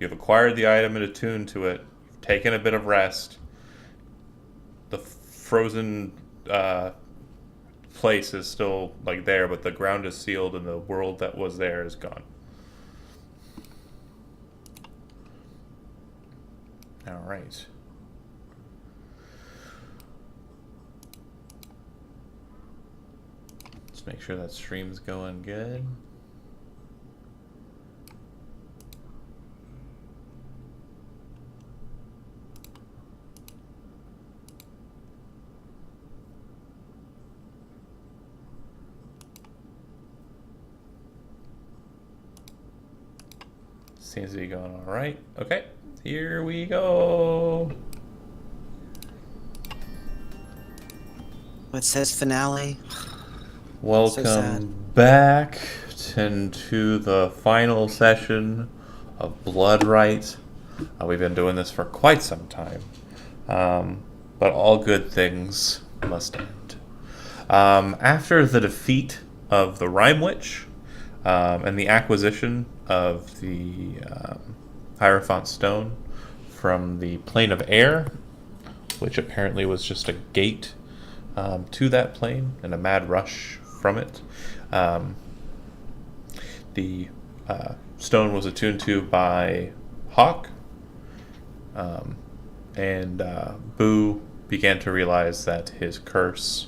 You've acquired the item and attuned to it. You've taken a bit of rest. The frozen place is still like there, but the ground is sealed and the world that was there is gone. All right. Let's make sure that stream's going good. Seems to be going all right. Okay, here we go. It says finale. Welcome back to the final session of Bloodright. We've been doing this for quite some time, but all good things must end. After the defeat of the Rime Witch and the acquisition of the Hierophant Stone from the Plane of Air, which apparently was just a gate to that plane and a mad rush from it. The stone was attuned to by Hawk, and Boo began to realize that his curse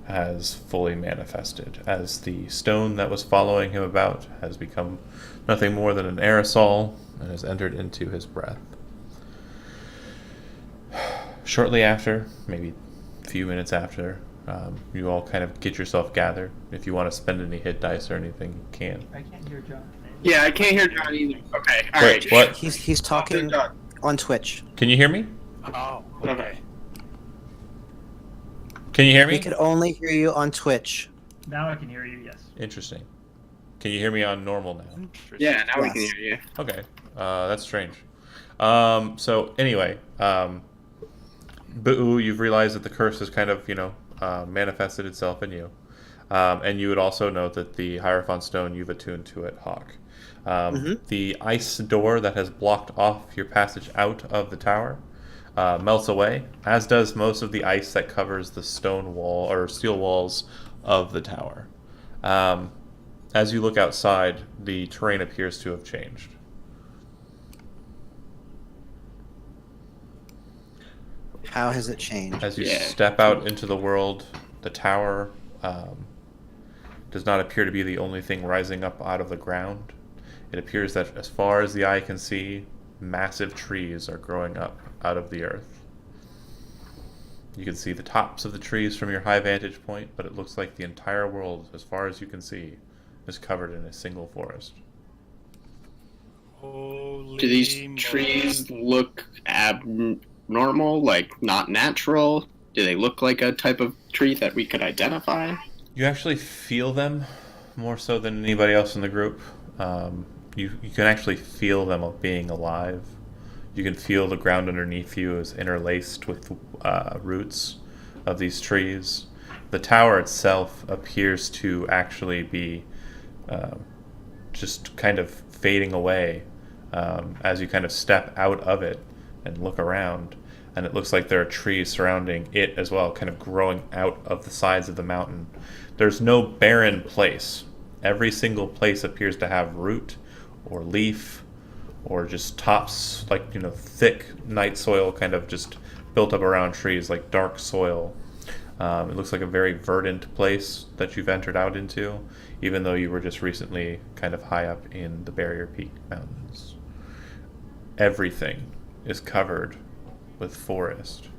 has fully manifested, as the stone that was following him about has become nothing more than an aerosol and has entered into his breath. Shortly after, maybe a few minutes after, you all kind of get yourself gathered. If you want to spend any hit dice or anything, you can. I can't hear John. Yeah, I can't hear John either. Okay, all Wait, right. what? He's talking on Twitch. Can you hear me? Oh, okay. Can you hear me? We could only hear you on Twitch. Now I can hear you, yes. Interesting. Can you hear me on normal now? Yeah, now we can Yes. hear you. Okay, that's strange. So anyway, Boo, you've realized that the curse has kind of, manifested itself in you. And you would also note that the Hierophant Stone, you've attuned to it, Hawk. The ice door that has blocked off your passage out of the tower melts away, as does most of the ice that covers the stone wall or steel walls of the tower. As you look outside, the terrain appears to have changed. How has it changed? As you Yeah. step out into the world, the tower does not appear to be the only thing rising up out of the ground. It appears that as far as the eye can see, massive trees are growing up out of the earth. You can see the tops of the trees from your high vantage point, but it looks like the entire world, as far as you can see, is covered in a single forest. Do these trees look abnormal, like not natural? Do they look like a type of tree that we could identify? You actually feel them more so than anybody else in the group. You can actually feel them being alive. You can feel the ground underneath you is interlaced with roots of these trees. The tower itself appears to actually be just kind of fading away as you kind of step out of it and look around. And it looks like there are trees surrounding it as well, kind of growing out of the sides of the mountain. There's no barren place. Every single place appears to have root or leaf or just tops, like, thick night soil kind of just built up around trees, like dark soil. It looks like a very verdant place that you've entered out into, even though you were just recently kind of high up in the Barrier Peak Mountains. Everything is covered with forest.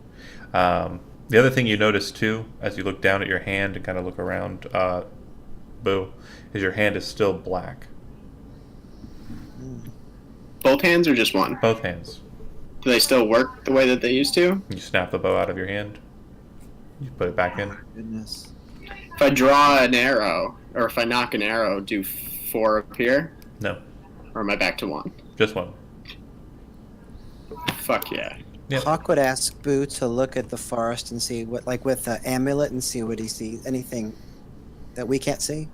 The other thing you notice too, as you look down at your hand and kind of look around, Boo, is your hand is still black. Both hands or just one? Both hands. Do they still work the way that they used to? You snap the bow out of your hand. You put it back in. Goodness. If I draw an arrow, or if I knock an arrow, do 4 appear? No, Or am I back to 1? just one. Fuck yeah. Yep. Hawk would ask Boo to look at the forest and see what, like with the amulet, and see what he sees. Anything that we can't see.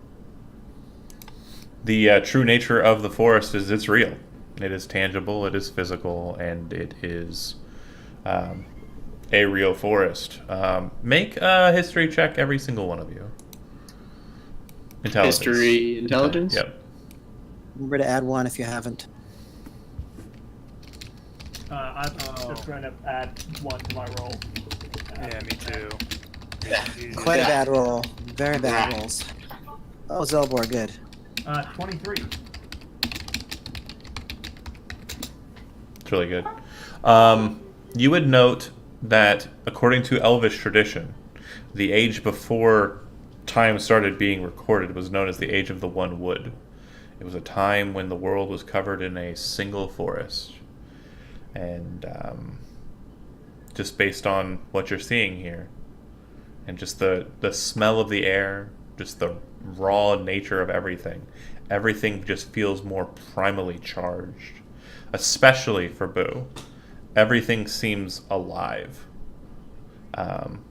The true nature of the forest is it's real. It is tangible, it is physical, and it is a real forest. Make a history check, every single one of you. Intelligence. History, intelligence? Yep. Remember to add one if you haven't. I'm just going to add 1 to my roll. Yeah, me too. Quite a Yeah. bad roll. Very bad rolls. Oh, Zelbor, good. 23. It's really good. You would note that, according to Elvish tradition, the age before time started being recorded was known as the Age of the One Wood. It was a time when the world was covered in a single forest. And just based on what you're seeing here, and just the smell of the air, just the raw nature of everything just feels more primally charged. Especially for Boo. Everything seems alive.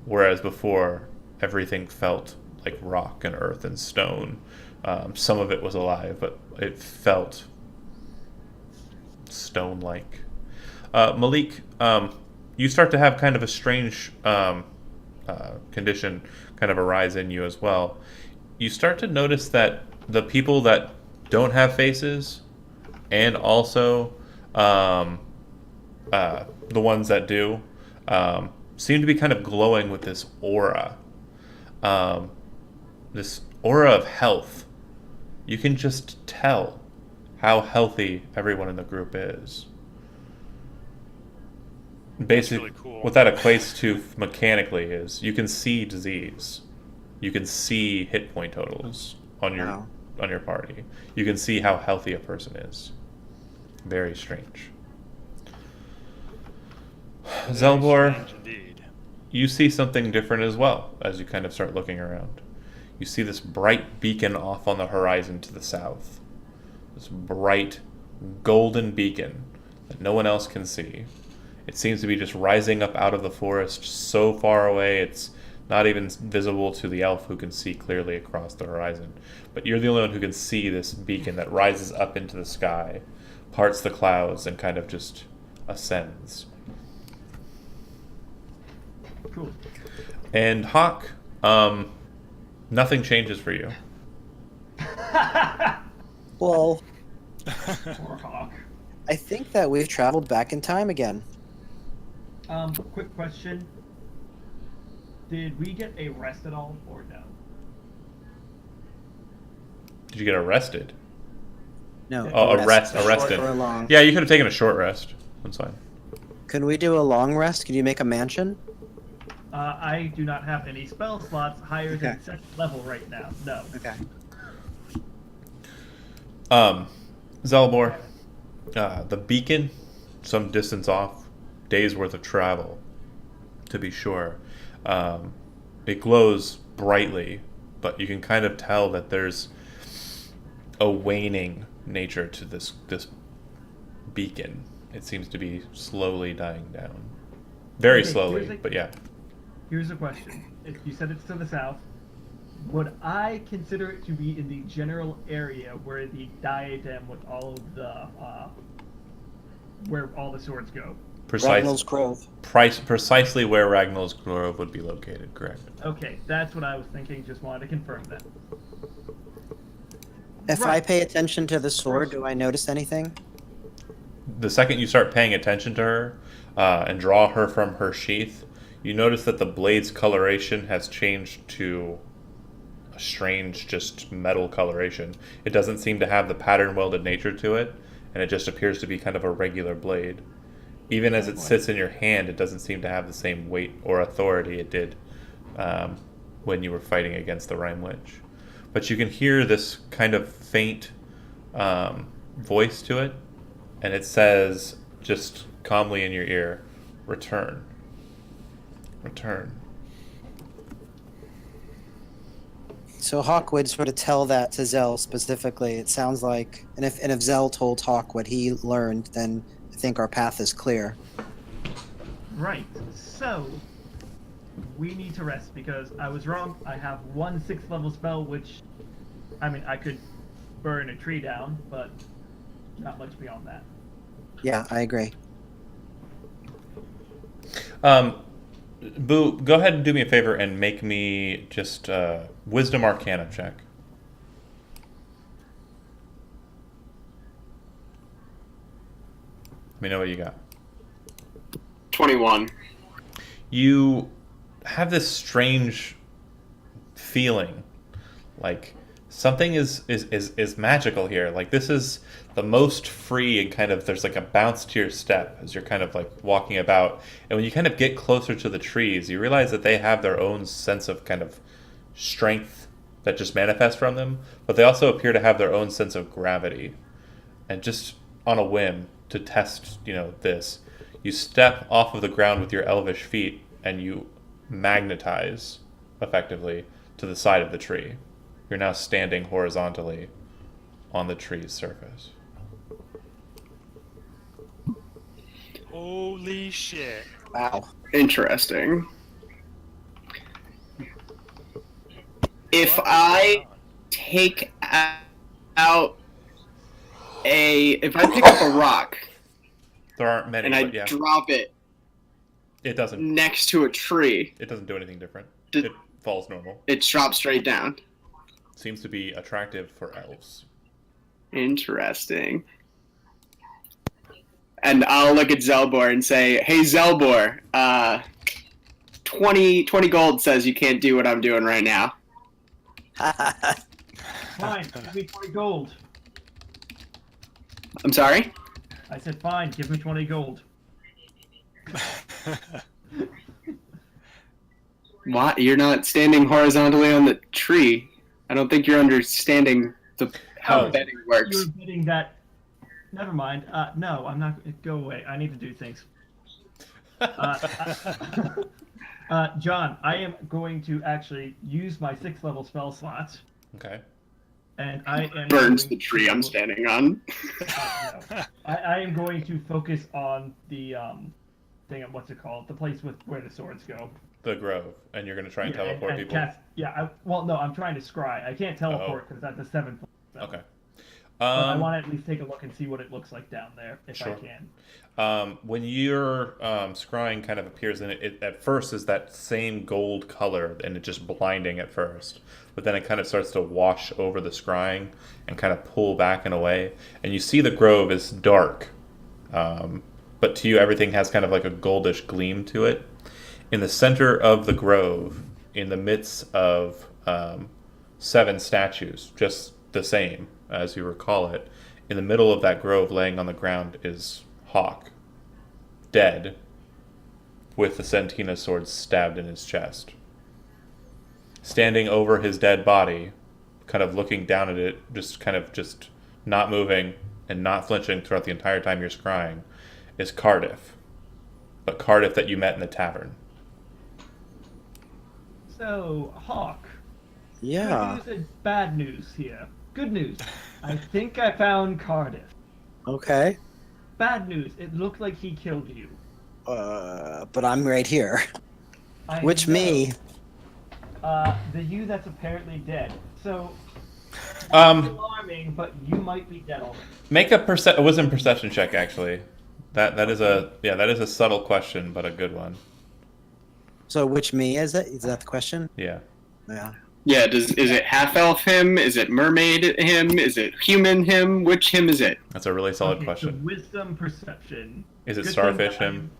Whereas before, everything felt like rock and earth and stone. Some of it was alive, but it felt stone-like. Malik, you start to have kind of a strange condition kind of arise in you as well. You start to notice that the people that don't have faces, and also the ones that do, seem to be kind of glowing with this aura. This aura of health. You can just tell how healthy everyone in the group is. Basically, really cool. what that equates to mechanically is you can see disease. You can see hit point totals on your Wow. on your party. You can see how healthy a person is. Very strange. Zelbor, Strange indeed. you see something different as well as you kind of start looking around. You see this bright beacon off on the horizon to the south. This bright golden beacon that no one else can see. It seems to be just rising up out of the forest so far away it's not even visible to the elf who can see clearly across the horizon. But you're the only one who can see this beacon that rises up into the sky, parts the clouds, and kind of just ascends. Cool. And Hawk, nothing changes for you. Well, Poor Hawk. I think that we've traveled back in time again. Quick question. Did we get a rest at all, or no? Did you get arrested? No. Oh, a rest. arrested. Short or a long. Yeah, you could have taken a short rest. That's fine. Can we do a long rest? Can you make a mansion? I do not have any spell slots higher than Okay. second level right now. No. Okay. Zelbor, the beacon, some distance off, days worth of travel, to be sure. It glows brightly, but you can kind of tell that there's a waning nature to this beacon. It seems to be slowly dying down. Very Okay, slowly, here's a- but yeah. Here's a question. If you said it's to the south, would I consider it to be in the general area where the diadem with all of the where all the swords go? Ragnall's Grove. Precisely where Ragnall's Grove would be located, correct. Okay, that's what I was thinking. Just wanted to confirm that. If I Right. pay attention to the sword, do I notice anything? The second you start paying attention to her and draw her from her sheath, you notice that the blade's coloration has changed to a strange, just metal coloration. It doesn't seem to have the pattern welded nature to it, and it just appears to be kind of a regular blade. Even as it sits in your hand, it doesn't seem to have the same weight or authority it did when you were fighting against the Rime Witch. But you can hear this kind of faint voice to it, and it says, just calmly in your ear, return. Return. So Hawk would sort of tell that to Zell specifically. It sounds like, and if Zell told Hawk what he learned, then I think our path is clear. Right. So we need to rest because I was wrong. I have one 6th level spell, which I mean I could burn a tree down, but not much beyond that. Yeah, I agree. Boo, go ahead and do me a favor and make me just Wisdom Arcana check. Let me know what you got. 21. You have this strange feeling like something is magical here. Like this is the most free and kind of there's like a bounce to your step as you're kind of like walking about. And when you kind of get closer to the trees, you realize that they have their own sense of kind of strength that just manifests from them, but they also appear to have their own sense of gravity. And just on a whim to test, this, you step off of the ground with your elvish feet and you magnetize effectively to the side of the tree. You're now standing horizontally on the tree's surface. Holy shit. Wow. Interesting. If I take out if I pick up a rock There aren't many, and I but yeah, drop it it doesn't next to a tree, do anything different. Did- It falls normal. it drops straight down. Seems to be attractive for elves. Interesting. And I'll look at Zelbor and say, "Hey Zelbor, 20 gold says you can't do what I'm doing right now." Fine, give me 20 gold. I'm sorry? I said, fine, give me 20 gold. What? You're not standing horizontally on the tree. I don't think you're understanding how Oh. betting works. You're admitting that. Never mind. No, I'm not. Go away. I need to do things. John, I am going to actually use my 6th level spell slots, Okay. and I am Burns going the tree to- I'm standing on. No. I am going to focus on the thing. What's it called? The place with where the swords go. The grove, and you're going to try and Yeah, teleport and people. cast- well, no, I'm trying to scry. I can't teleport because that's a 7th. level. Okay. But I want to at least take a look and see what it looks like down there, if Sure. I can. When your scrying kind of appears in it, at first is that same gold color, and it's just blinding at first. But then it kind of starts to wash over the scrying and kind of pull back and away. And you see the grove is dark, but to you everything has kind of like a goldish gleam to it. In the center of the grove, in the midst of 7 statues, just the same as you recall it, in the middle of that grove, laying on the ground, is Hawk, dead, with the Sentina sword stabbed in his chest. Standing over his dead body, kind of looking down at it, just not moving and not flinching throughout the entire time you're scrying, is Cardiff. But Cardiff that you met in the tavern. So, Hawk. Yeah. Good news and bad news here. Good news. I think I found Cardiff. Okay. Bad news. It looked like he killed you. But I'm right here. I Which know. me? The you that's apparently dead. So, Um, alarming, but you might be dead already. Make a wisdom perception check. Actually, that is a subtle question, but a good one. So which me is it? Is that the question? Yeah. Yeah. Yeah, is it half-elf him? Is it mermaid him? Is it human him? Which him is it? That's a really solid Okay, question. So wisdom perception. Is it Good starfish thing him?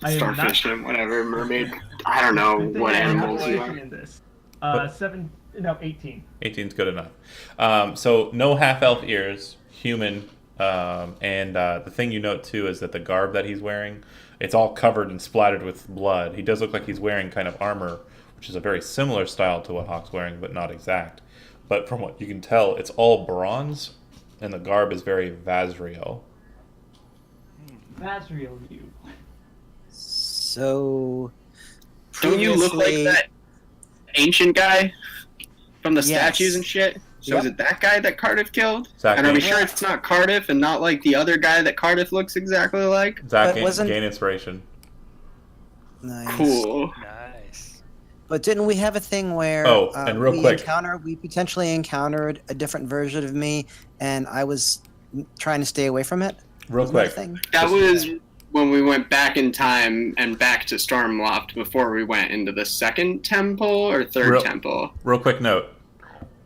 I am not- Starfish him, whatever, mermaid. I don't know good thing what I am not animals you working are. in this. What? 18. 18's good enough. So no half-elf ears, human, and the thing you note too is that the garb that he's wearing, it's all covered and splattered with blood. He does look like he's wearing kind of armor, which is a very similar style to what Hawk's wearing, but not exact. But from what you can tell, it's all bronze, and the garb is very Vazriel. Vazriel you. So. Don't you look like previously- that ancient guy from the Yes. statues and shit? So is Yep. it that guy that Cardiff killed? Zach, And are we gain- sure it's not Cardiff and not like the other guy that Cardiff looks exactly like? Zach, But gain, wasn't- gain inspiration. Nice. Cool. Nice. But didn't we have a thing where Oh, and real quick. we potentially encountered a different version of me, and I was trying to stay away from it? Real quick. Nothing. That was when we went back in time and back to Stormloft before we went into the second temple or third temple. Real quick note.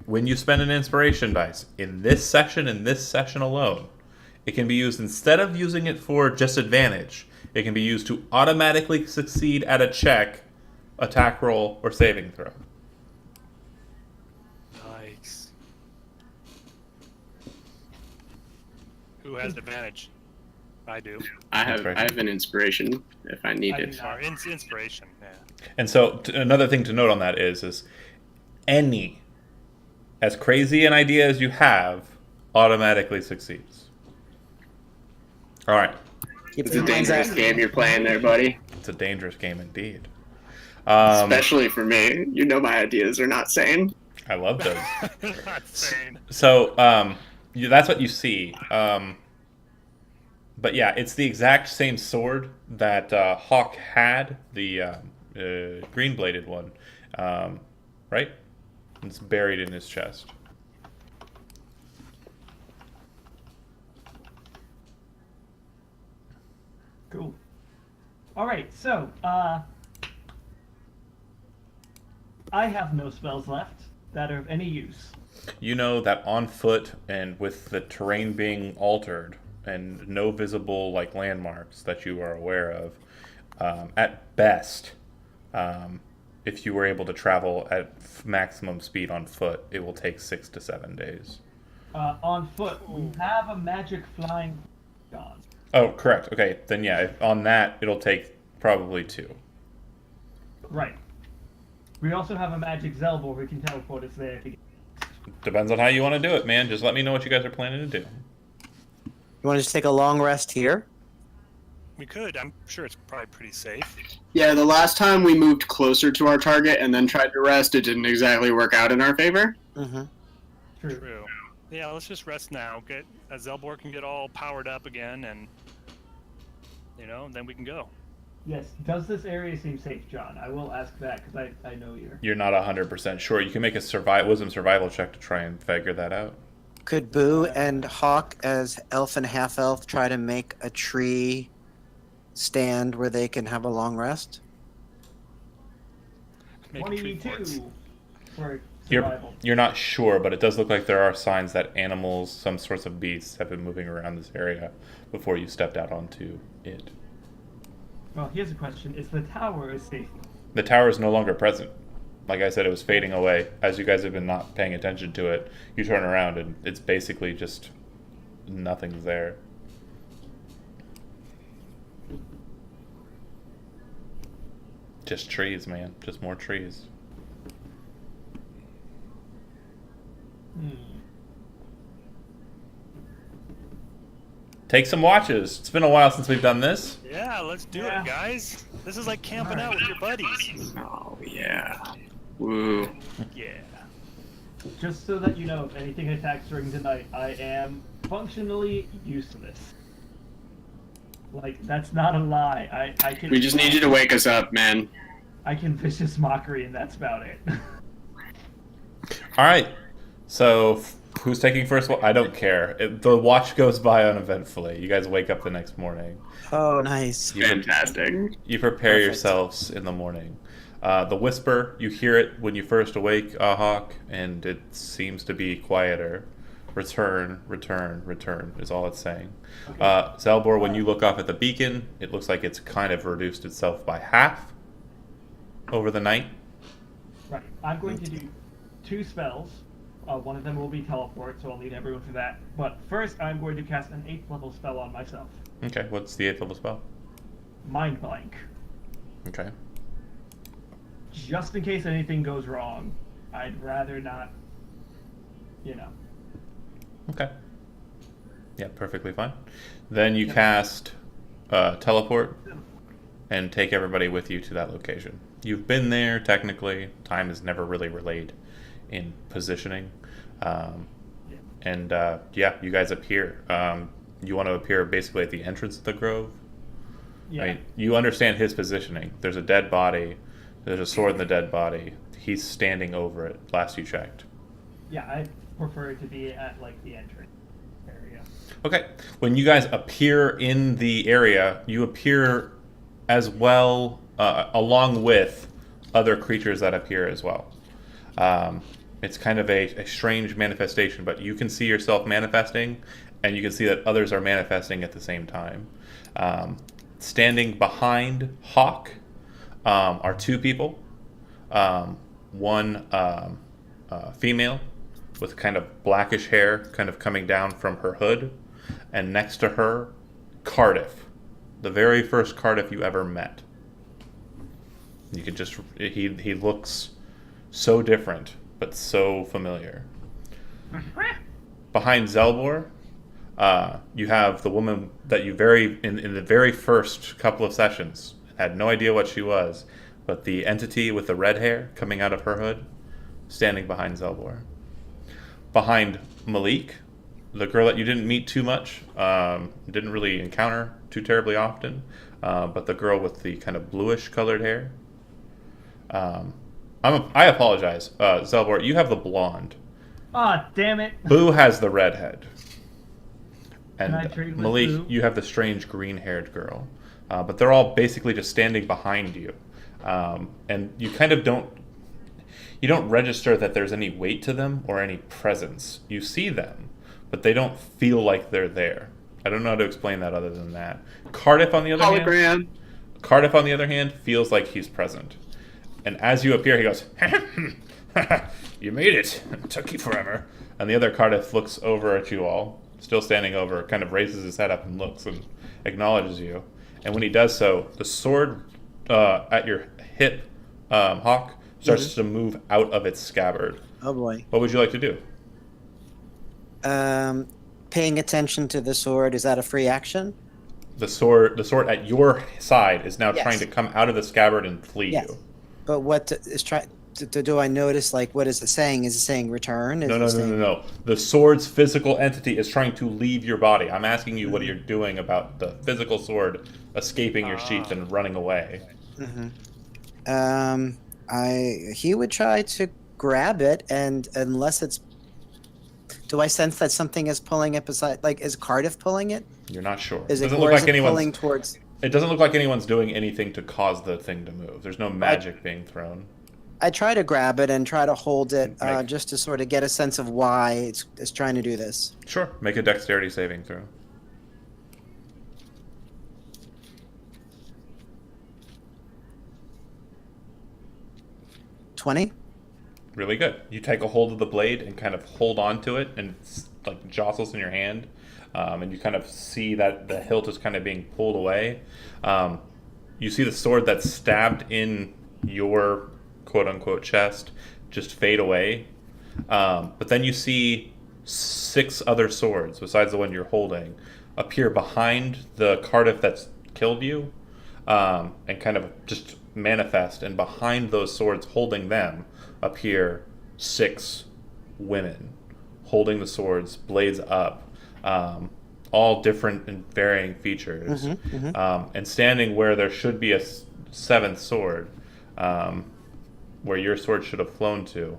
When you spend an inspiration dice in this session alone, it can be used instead of using it for just advantage. It can be used to automatically succeed at a check, attack roll, or saving throw. Nice. Who has advantage? I do. I have an inspiration if I need it. Or inspiration, yeah. And so another thing to note on that is any, as crazy an idea as you have, automatically succeeds. All right. Keep It's a in mind dangerous that- game you're playing there, buddy. It's a dangerous game indeed. Especially for me. You know my ideas are not sane. I love those. Not sane. So that's what you see. But yeah, it's the exact same sword that Hawk had, the green-bladed one, right? It's buried in his chest. Cool. All right, so I have no spells left that are of any use. You know that on foot and with the terrain being altered and no visible like landmarks that you are aware of, at best, if you were able to travel at maximum speed on foot, it will take 6 to 7 days. On foot, we have a magic flying gun. Oh, correct. Okay, then yeah, on that it'll take probably 2. Right. We also have a magic Zelbor we can teleport us there. Depends on how you want to do it, man. Just let me know what you guys are planning to do. You want to just take a long rest here? We could. I'm sure it's probably pretty safe. Yeah, the last time we moved closer to our target and then tried to rest, it didn't exactly work out in our favor. Mm-hmm. True. True. Yeah, let's just rest now. Get Zelbor can get all powered up again, and then we can go. Yes. Does this area seem safe, John? I will ask that because I know you're. You're not 100% sure. You can make a wisdom survival check to try and figure that out. Could Boo and Hawk, as elf and half elf, try to make a tree stand where they can have a long rest? Make 22 for You're survival. not sure, but it does look like there are signs that animals, some sorts of beasts, have been moving around this area before you stepped out onto it. Well, here's a question: is the tower safe? The tower is no longer present. Like I said, it was fading away. As you guys have been not paying attention to it, you turn around and it's basically just nothing's there. Just trees, man. Just more trees. Take some watches. It's been a while since we've done this. Yeah, let's do Yeah. it, guys. This is like camping out with your buddies. Oh, yeah. Woo. Yeah. Just so that you know, if anything attacks during the night, I am functionally useless. Like, that's not a lie. I can. We just need you to wake us up, man. I can vicious mockery, and that's about it. All right. So, who's taking first? I don't care. The watch goes by uneventfully. You guys wake up the next morning. Oh, nice. Fantastic. You prepare Perfect. yourselves in the morning. The whisper, you hear it when you first awake, Hawk, and it seems to be quieter. Return, return, return is all it's saying. Zelbor, when you look off at the beacon, it looks like it's kind of reduced itself by half over the night. Right. I'm going to do 2 spells. One of them will be teleport, so I'll need everyone for that. But first, I'm going to cast an 8th level spell on myself. Okay, what's the 8th level spell? Mind Blank. Okay. Just in case anything goes wrong. I'd rather not, Okay. Yeah, perfectly fine. Then you cast teleport and take everybody with you to that location. You've been there, technically. Time is never really relayed in positioning. And you guys appear. You want to appear basically at the entrance of the grove. Yeah. I mean, you understand his positioning. There's a dead body. There's a sword in the dead body. He's standing over it, last you checked. Yeah, I prefer to be at, like, the entrance area. Okay. When you guys appear in the area, you appear as well, along with other creatures that appear as well. It's kind of a strange manifestation, but you can see yourself manifesting, and you can see that others are manifesting at the same time. Standing behind Hawk are two people. One female with kind of blackish hair kind of coming down from her hood, and next to her, Cardiff, the very first Cardiff you ever met. You can just he looks so different but so familiar. Behind Zelbor, you have the woman that you in the very first couple of sessions had no idea what she was, but the entity with the red hair coming out of her hood, standing behind Zelbor. Behind Malik, the girl that you didn't meet too much, didn't really encounter too terribly often, but the girl with the kind of bluish colored hair. I apologize, Zelbor, you have the blonde. Ah, damn it. Boo has the redhead. And Can I trade with Malik, Boo? you have the strange green-haired girl. But they're all basically just standing behind you. And you kind of don't register that there's any weight to them or any presence. You see them, but they don't feel like they're there. I don't know how to explain that other than that. Cardiff, on the other hand, feels like he's present. And as you appear, he goes, "You made it. It took you forever." And the other Cardiff looks over at you all, still standing over, kind of raises his head up and looks and acknowledges you. And when he does so, the sword at your hip, Hawk, starts to move out of its scabbard. Oh boy. What would you like to do? Paying attention to the sword, is that a free action? The sword at your side is now Yes. trying to come out of the scabbard and flee Yes. you. But what is trying? Do I notice, like, what is it saying? Is it saying return? Is No, it no, no, saying- no, no. The sword's physical entity is trying to leave your body. I'm asking you what you're doing about the physical sword escaping your sheath and running away. He would try to grab it, and unless it's, do I sense that something is pulling it beside? Like, is Cardiff pulling it? You're not sure. Is it, doesn't or look is like it pulling anyone's. towards? It doesn't look like anyone's doing anything to cause the thing to move. There's no magic being thrown. I try to grab it and try to hold it, Make- just to sort of get a sense of why it's trying to do this. Sure. Make a dexterity saving throw. $20. Really good. You take a hold of the blade and kind of hold on to it, and it's like jostles in your hand, and you kind of see that the hilt is kind of being pulled away. You see the sword that's stabbed in your quote-unquote chest just fade away, but then you see 6 other swords besides the one you're holding appear behind the Cardiff that's killed you, and kind of just manifest, and behind those swords holding them appear 6 women holding the swords, blades up, all different and varying features, and standing where there should be a 7th sword, where your sword should have flown to,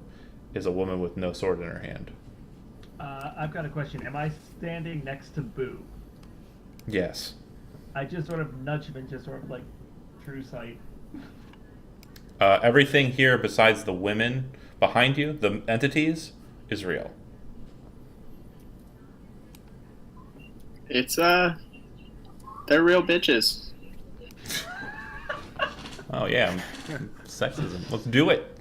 is a woman with no sword in her hand. I've got a question. Am I standing next to Boo? Yes. I just sort of nudge him and just sort of like true sight. Everything here besides the women behind you, the entities, is real. It's they're real bitches. Oh yeah, sexism. Let's do it.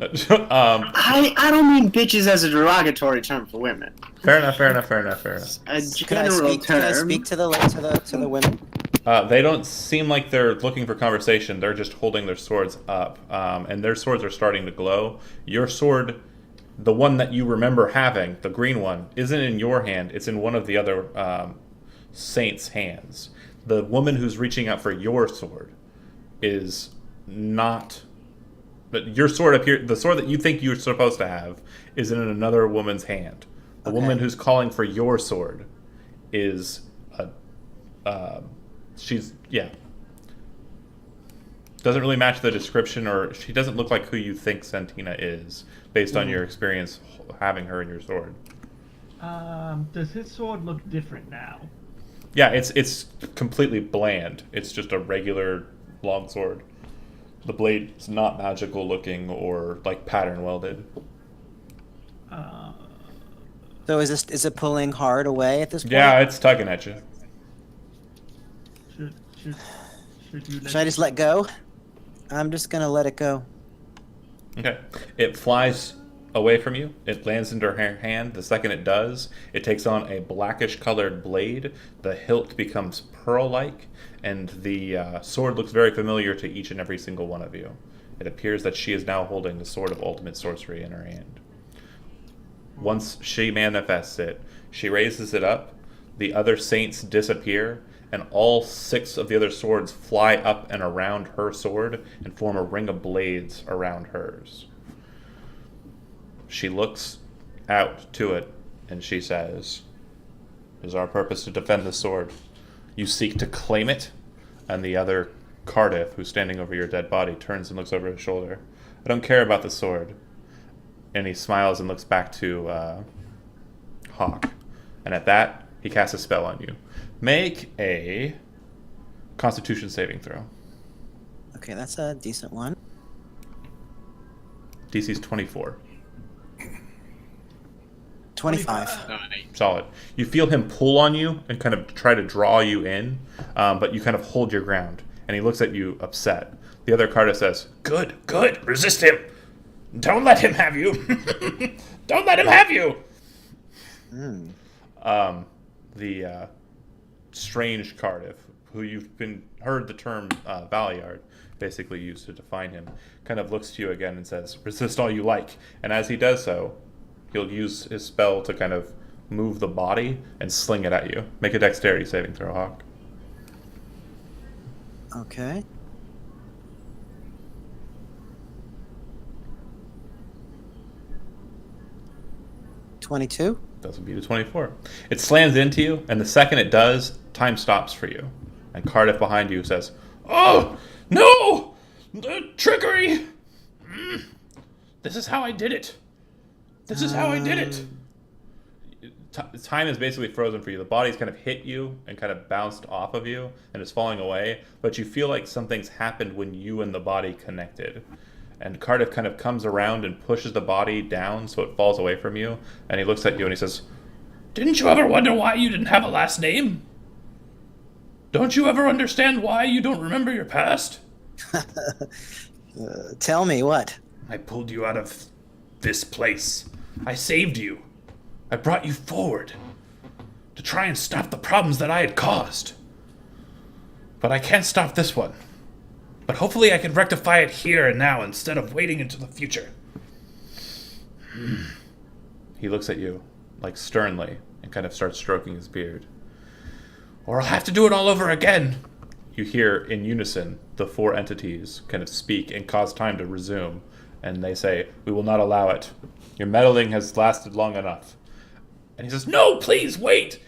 I don't mean bitches as a derogatory term for women. Fair enough. A Can I general speak? Can I term. speak to the women? They don't seem like they're looking for conversation. They're just holding their swords up, and their swords are starting to glow. Your sword, the one that you remember having, the green one, isn't in your hand. It's in one of the other saints' hands. The woman who's reaching out for your sword is not. But your sword up here, the sword that you think you're supposed to have, is in another woman's hand. The Okay. woman who's calling for your sword is she's doesn't really match the description, or she doesn't look like who you think Santina is based on your experience having her in your sword. Does his sword look different now? Yeah, it's completely bland. It's just a regular longsword. The blade is not magical looking or like pattern welded. Uh, So is it pulling hard away at this point? Yeah, it's tugging at you. should you? Should I just let go? I'm just gonna let it go. Okay. It flies away from you. It lands into her hand. The second it does, it takes on a blackish colored blade. The hilt becomes pearl-like, and the sword looks very familiar to each and every single one of you. It appears that she is now holding the Sword of Ultimate Sorcery in her hand. Once she manifests it, she raises it up, the other saints disappear, and all 6 of the other swords fly up and around her sword and form a ring of blades around hers. She looks out to it, and she says, "It is our purpose to defend the sword. You seek to claim it?" And the other Cardiff, who's standing over your dead body, turns and looks over his shoulder. "I don't care about the sword." And he smiles and looks back to Hawk. And at that, he casts a spell on you. Make a Constitution saving throw. Okay, that's a decent one. DC's 24. 25. Solid. You feel him pull on you and kind of try to draw you in, but you kind of hold your ground. And he looks at you upset. The other Cardiff says, "Good, good, resist him. Don't let him have you. Don't let him have you." The strange Cardiff, who you've heard the term Valiard basically used to define him, kind of looks to you again and says, "Resist all you like." And as he does so, he'll use his spell to kind of move the body and sling it at you. Make a dexterity saving throw, Hawk. Okay. $22. Doesn't beat a 24. It slams into you, and the second it does, time stops for you. And Cardiff behind you says, "Oh, no! The trickery! This is how I did it. This is how I did it." Time is basically frozen for you. The body's kind of hit you and kind of bounced off of you and is falling away, but you feel like something's happened when you and the body connected. And Cardiff kind of comes around and pushes the body down so it falls away from you, and he looks at you and he says, "Didn't you ever wonder why you didn't have a last name? Don't you ever understand why you don't remember your past?" Tell me what? "I pulled you out of this place. I saved you. I brought you forward to try and stop the problems that I had caused. But I can't stop this one. But hopefully I can rectify it here and now instead of waiting into the future." He looks at you, like sternly, and kind of starts stroking his beard. "Or I'll have to do it all over again." You hear in unison the 4 entities kind of speak and cause time to resume. And they say, "We will not allow it. Your meddling has lasted long enough." And he says, "No, please, wait!"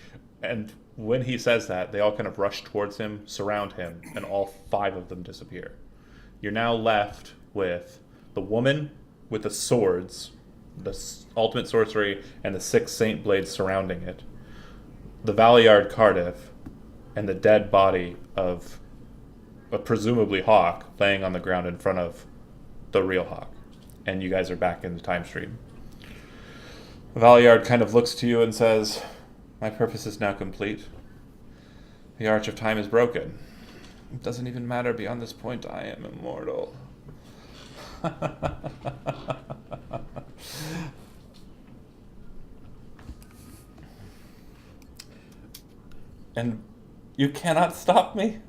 And when he says that, they all kind of rush towards him, surround him, and all 5 of them disappear. You're now left with the woman with the swords, the ultimate sorcery, and the 6 saint blades surrounding it, the Valiard Cardiff, and the dead body of presumably Hawk laying on the ground in front of the real Hawk. And you guys are back in the time stream. Valiard kind of looks to you and says, "My purpose is now complete. The arch of time is broken. It doesn't even matter beyond this point. I am immortal." "And you cannot stop me?"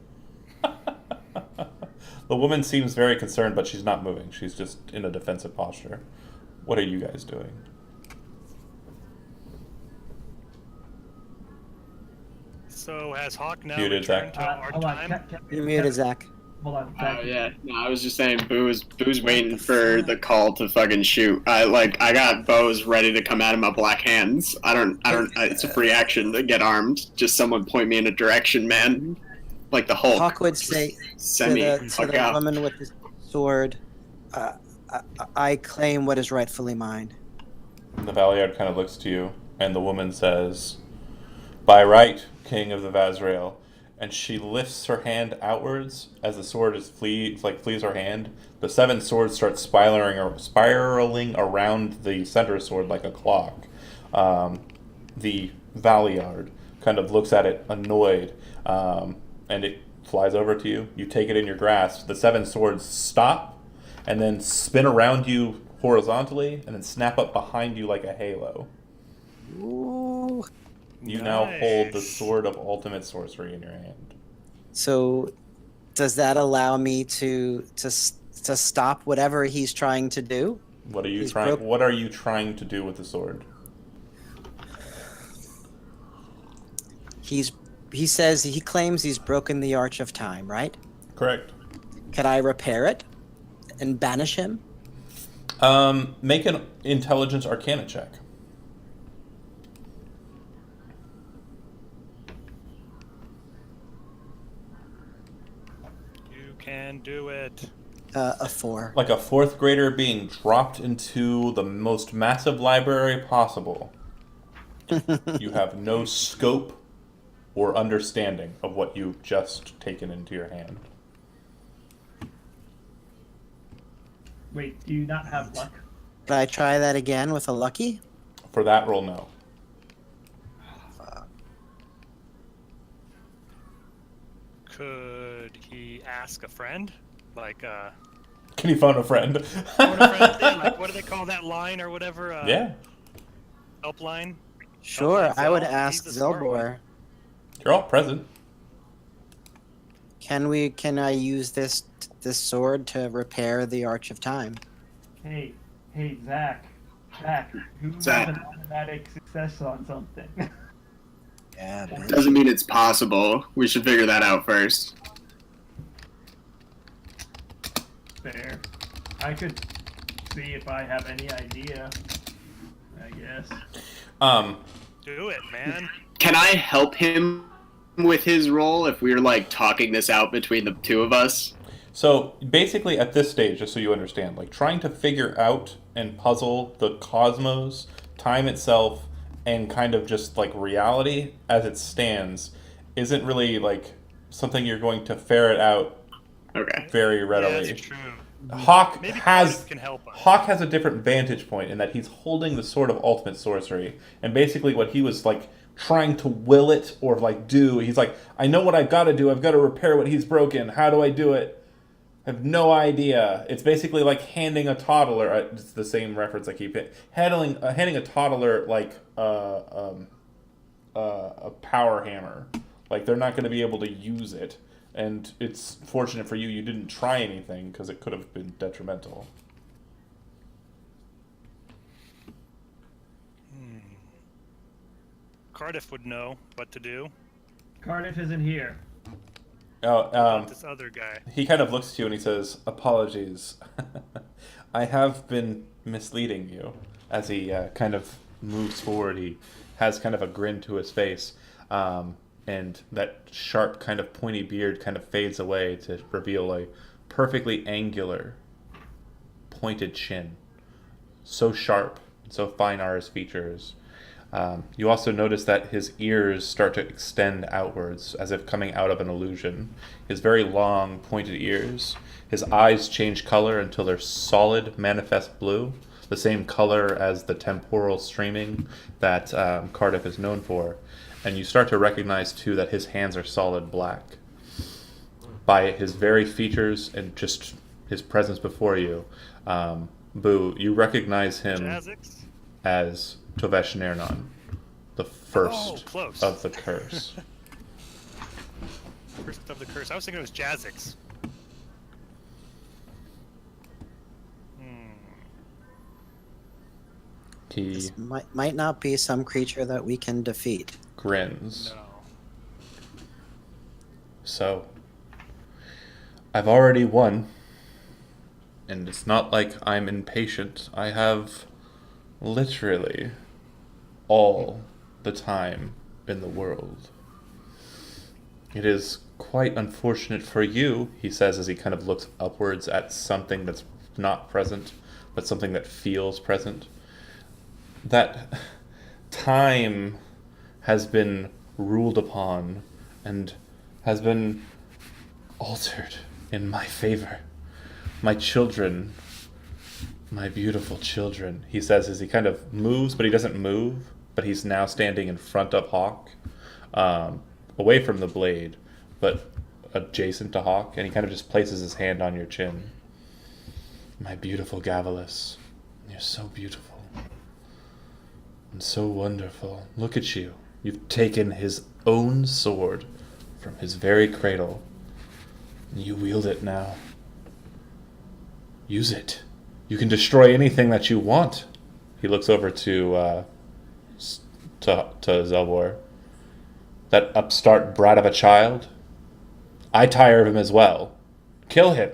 The woman seems very concerned, but she's not moving. She's just in a defensive posture. What are you guys doing? So has Hawk now Muted, returned Zach. to our hold on. time? You're muted, Zach. Hold on. Oh yeah, no, I was just saying, Boo's waiting for the call to fucking shoot. I got bows ready to come out of my black hands. I don't. It's a free action to get armed. Just someone point me in a direction, man. Like the Hulk. Hawk would say Send me to the fuck out. woman with the sword, I claim what is rightfully mine. The Valiard kind of looks to you And the woman says, "By right, King of the Vazrael." And she lifts her hand outwards as the sword flees her hand. The 7 swords start spiraling around the center sword like a clock. The Valiard kind of looks at it annoyed, and it flies over to you. You take it in your grasp. The 7 swords stop and then spin around you horizontally and then snap up behind you like a halo. Ooh. You now hold the Nice. Sword of Ultimate Sorcery in your hand. So, does that allow me to stop whatever he's trying to do? What are you He's trying? broke- What are you trying to do with the sword? He says he claims he's broken the Arch of Time, right? Correct. Could I repair it and banish him? Make an Intelligence Arcana check. You can do it. A 4. Like a 4th grader being dropped into the most massive library possible. You have no scope or understanding of what you've just taken into your hand. Wait, do you not have luck? Could I try that again with a lucky? For that roll, no. Could he ask a friend? Like, Can you phone a friend? phone a friend? Yeah, like, what do they call that line or whatever? Yeah, Help line? Sure, He's I would the ask smart one. Zelbor. you're all present. Can I use this sword to repair the Arch of Time? Hey, Zach, who Zach. has an automatic success on something? Yeah, bitch. Doesn't mean it's possible. We should figure that out first. Fair. I could see if I have any idea. I guess. Do it, man. Can I help him with his role if we're like talking this out between the two of us? So basically, at this stage, just so you understand, like trying to figure out and puzzle the cosmos, time itself, and kind of just like reality as it stands, isn't really like something you're going to ferret out Okay. very Yeah, readily. that's true. Hawk Maybe has Cardiff can help us. Hawk has a different vantage point in that he's holding the Sword of Ultimate Sorcery, and basically what he was like trying to will it or like do, he's like, I know what I've got to do. I've got to repair what he's broken. How do I do it? I have no idea. It's basically like handing a toddler. It's the same reference I keep it. Handing a toddler like a power hammer. Like they're not going to be able to use it. And it's fortunate for you, you didn't try anything because it could have been detrimental. Cardiff would know what to do. Cardiff isn't here. Oh, About this other guy. he kind of looks to you and he says, "Apologies, I have been misleading you." As he kind of moves forward, he has kind of a grin to his face, and that sharp kind of pointy beard kind of fades away to reveal a perfectly angular, pointed chin, so sharp, so fine are his features. You also notice that his ears start to extend outwards, as if coming out of an illusion. His very long, pointed ears. His eyes change color until they're solid, manifest blue, the same color as the temporal streaming that Cardiff is known for. And you start to recognize, too, that his hands are solid black. By his very features and just his presence before you, Boo, you recognize him Jazix? as Tovesh Nernon, the first close. of the curse. First of the curse. I was thinking it was Jazix. He This might not be some creature that we can defeat. grins. No. So, I've already won, and it's not like I'm impatient. I have literally all the time in the world. It is quite unfortunate for you, he says as he kind of looks upwards at something that's not present, but something that feels present, that time has been ruled upon and has been altered in my favor. My children, my beautiful children, he says as he kind of moves, but he doesn't move, but he's now standing in front of Hawk, away from the blade, but adjacent to Hawk, and he kind of just places his hand on your chin. My beautiful Gavilis, you're so beautiful and so wonderful. Look at you. You've taken his own sword from his very cradle, and you wield it now. Use it. You can destroy anything that you want. He looks over to Zelbor. That upstart brat of a child. I tire of him as well. Kill him.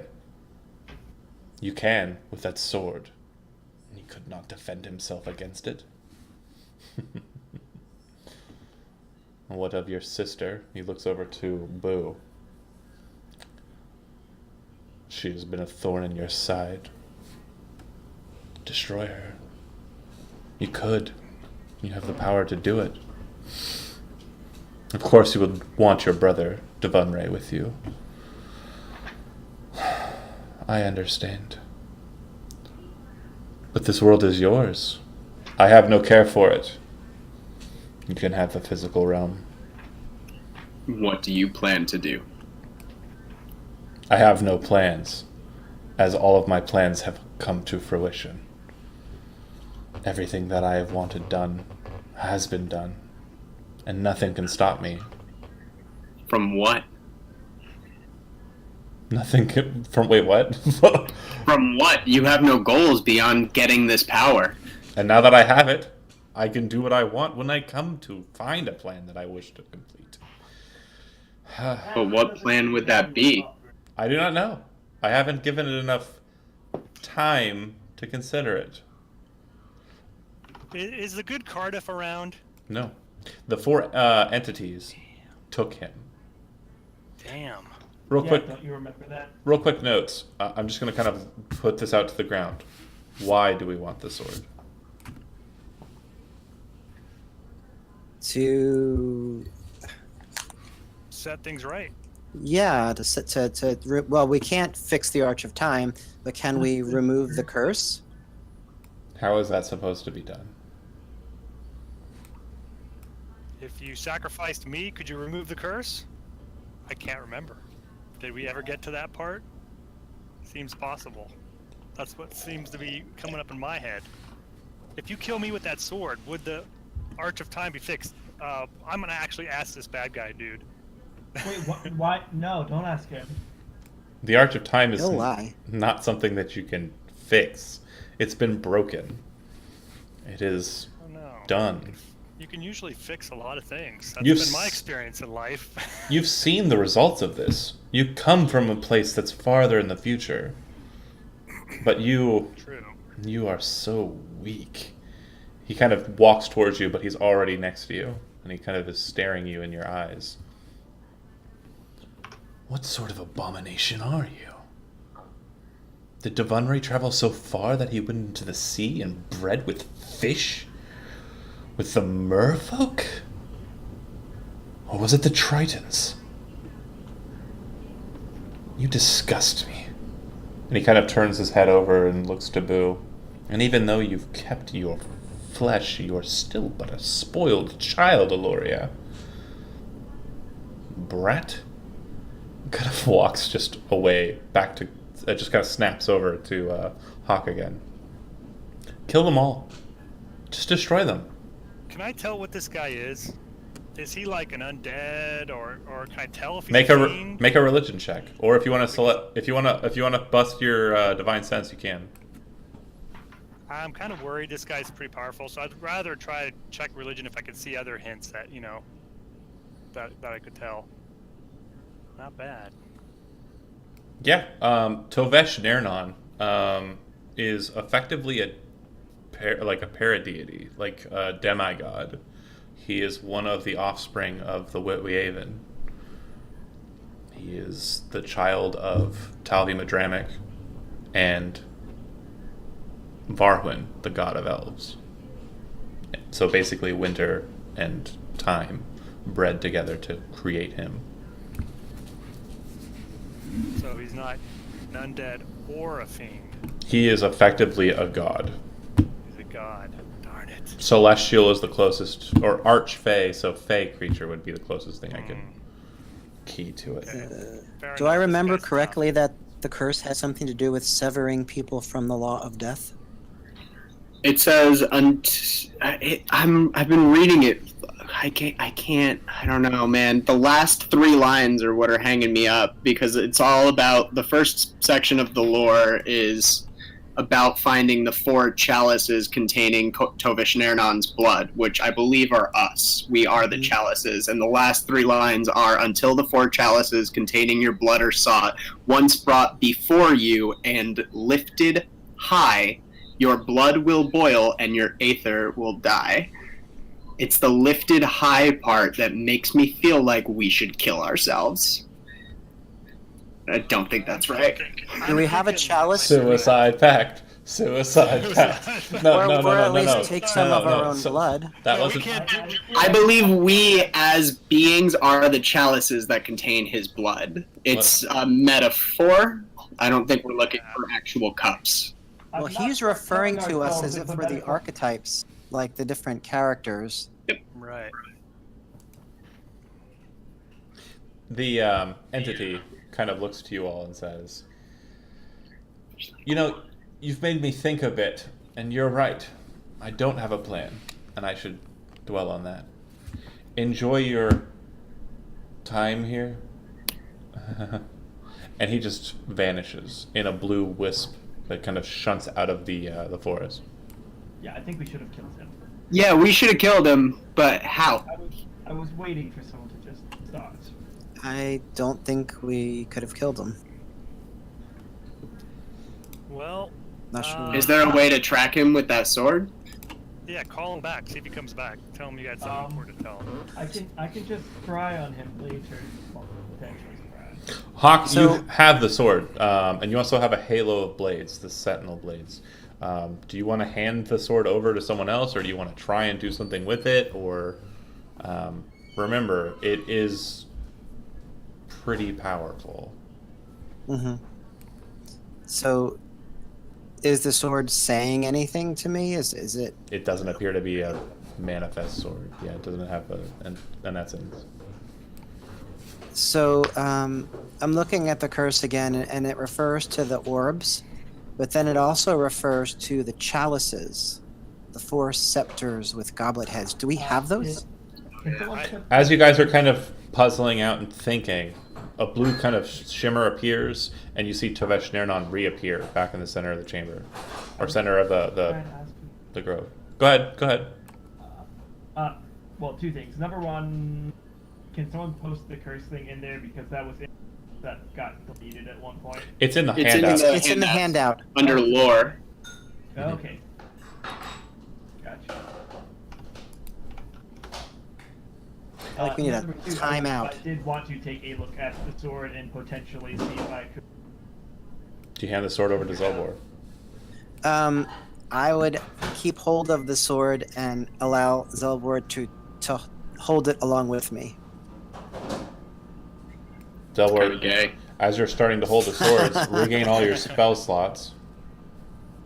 You can with that sword. He could not defend himself against it. What of your sister? He looks over to Boo. She has been a thorn in your side. Destroy her. You could. You have the power to do it. Of course you would want your brother, Devunray, with you. I understand. But this world is yours. I have no care for it. You can have the physical realm. What do you plan to do? I have no plans, as all of my plans have come to fruition. Everything that I have wanted done has been done, and nothing can stop me. From what? Nothing can, from, wait, what? From what? You have no goals beyond getting this power. And now that I have it, I can do what I want when I come to find a plan that I wish to complete. But what plan would that be? I do not know. I haven't given it enough time to consider it. Is the good Cardiff around? No. The 4 entities took him. Damn. Real Yeah, quick, don't you remember that? real quick notes. I'm just going to kind of put this out to the ground. Why do we want the sword? To Set things right. yeah, well, we can't fix the Arch of Time, but can we remove the curse? How is that supposed to be done? If you sacrificed me, could you remove the curse? I can't remember. Did we ever get to that part? Seems possible. That's what seems to be coming up in my head. If you kill me with that sword, would the Arch of Time be fixed? I'm gonna actually ask this bad guy, dude. Wait, why? No, don't ask him. The Arch of Time is He'll lie. not something that you can fix. It's been broken. It is Oh no. done. You can usually fix a lot of things. That's You've been my s- experience in life. You've seen the results of this. You come from a place that's farther in the future. But you True. are so weak. He kind of walks towards you, but he's already next to you. And he kind of is staring you in your eyes. What sort of abomination are you? Did Devunray travel so far that he went into the sea and bred with fish? With the merfolk? Or was it the Tritons? You disgust me. And he kind of turns his head over and looks to Boo. And even though you've kept your flesh, you are still but a spoiled child, Aloria. Brat? Kind of walks just away, back to... just kind of snaps over to Hawk again. Kill them all. Just destroy them. Can I tell what this guy is? Is he like an undead, or can I tell if he's Make a a fiend? make a religion check, or if you want to select, if you want to bust your divine sense, you can. I'm kind of worried this guy's pretty powerful, so I'd rather try to check religion if I could see other hints that, you know, that I could tell. Not bad. Yeah, Tovesh Nernon is effectively a paradeity, like a demigod. He is one of the offspring of the Witwiaven. He is the child of Talvi Madramic and Varhuin, the god of elves. So basically, winter and time bred together to create him. So he's not an undead or a fiend. He is effectively a god. He's a god. Darn it. Celestial is the closest, or archfey, so fey creature would be the closest thing I could key to it. Fair Do enough. I remember This guy's correctly that the curse has something to do with severing people from the law of death? It says, I've been reading it. I don't know, man. The last 3 lines are what are hanging me up, because it's all about, the first section of the lore is about finding the 4 chalices containing Tovish Nernon's blood, which I believe are us. We are the chalices. And the last 3 lines are, until the 4 chalices containing your blood are sought, once brought before you and lifted high, your blood will boil and your aether will die. It's the lifted high part that makes me feel like we should kill ourselves. I don't think that's right. Do we have a chalice? Suicide pact. Suicide pact. No, or no, no, or no, at no, least no. take some No, of no, our own so- blood. That No, we wasn't. can't do. I believe we, as beings, are the chalices that contain his blood. It's a metaphor. I don't think we're looking for actual cups. Well, I'm not he's referring telling to us ourselves as it's if a we're the metaphor. archetypes, like the different characters. Right. The entity kind of looks to you all and says, "You know, you've made me think a bit, and you're right. I don't have a plan, and I should dwell on that. Enjoy your time here." And he just vanishes in a blue wisp that kind of shunts out of the forest. Yeah, I think we should have killed him. Yeah, we should have killed him, but how? I was waiting for someone to just start. I don't think we could have killed him. Well, Not sure. Is there a way to track him with that sword? yeah, call him back. See if he comes back. Tell him you got something important to tell him. I can just cry on him later. Well, potentially cry. Hawk, So- you have the sword, and you also have a halo of blades, the sentinel blades. Do you want to hand the sword over to someone else, or do you want to try and do something with it? Or remember, it is pretty powerful. Mm-hmm. So, is the sword saying anything to me? Is it? It doesn't appear to be a manifest sword. Yeah, it doesn't have an essence. So, I'm looking at the curse again, and it refers to the orbs, but then it also refers to the chalices, the 4 scepters with goblet heads. Do we have those? Can someone I- put- As you guys are kind of puzzling out and thinking, a blue kind of shimmer appears, and you see Tovesh Nernon reappear back in the center of the chamber, or center of try and the ask you- grove. Go ahead. Go ahead. Well, 2 things. Number 1, can someone post the curse thing in there, because that got deleted at one point. It's in the It's in handout. the- It's in the handout. Under lore. Okay. Gotcha. I like we need a number 2, timeout. I did want to take a look at the sword and potentially see if I could. Do you hand the sword over to Zelbor? I would keep hold of the sword and allow Zelbor to hold it along with me. Kind of Zelbor, gay. as you're starting to hold the swords, regain all your spell slots.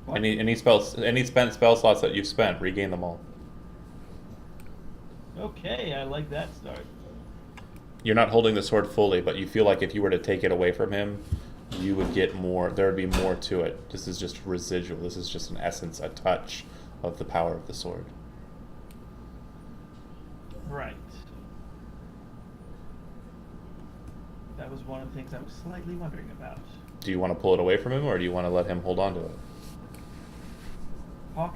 Any spent spell slots that you've spent, regain them all. Okay, I like that start. You're not holding the sword fully, but you feel like if you were to take it away from him, you would get more. There would be more to it. This is just residual. This is just an essence, a touch of the power of the sword. Right. That was one of the things I was slightly wondering about. Do you want to pull it away from him, or do you want to let him hold on to it? Hawk,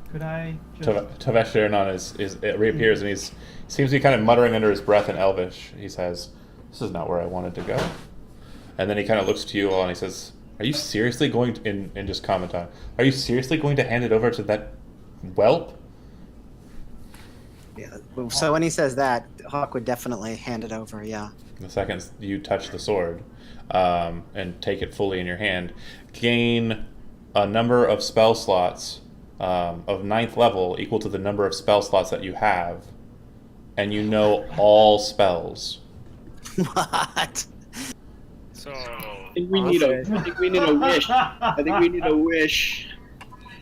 could I just... Tavesh Ernon it reappears, and he seems to be kind of muttering under his breath in Elvish. He says, "This is not where I wanted to go." And then he kind of looks to you all and he says, "Are you seriously going to, and just comment on, are you seriously going to hand it over to that whelp?" Yeah. So when he says that, Hawk would definitely hand it over. Yeah. The second you touch the sword and take it fully in your hand, gain a number of spell slots of 9th level equal to the number of spell slots that you have, and you know all spells. What? So I think we need a wish. I think we need a wish.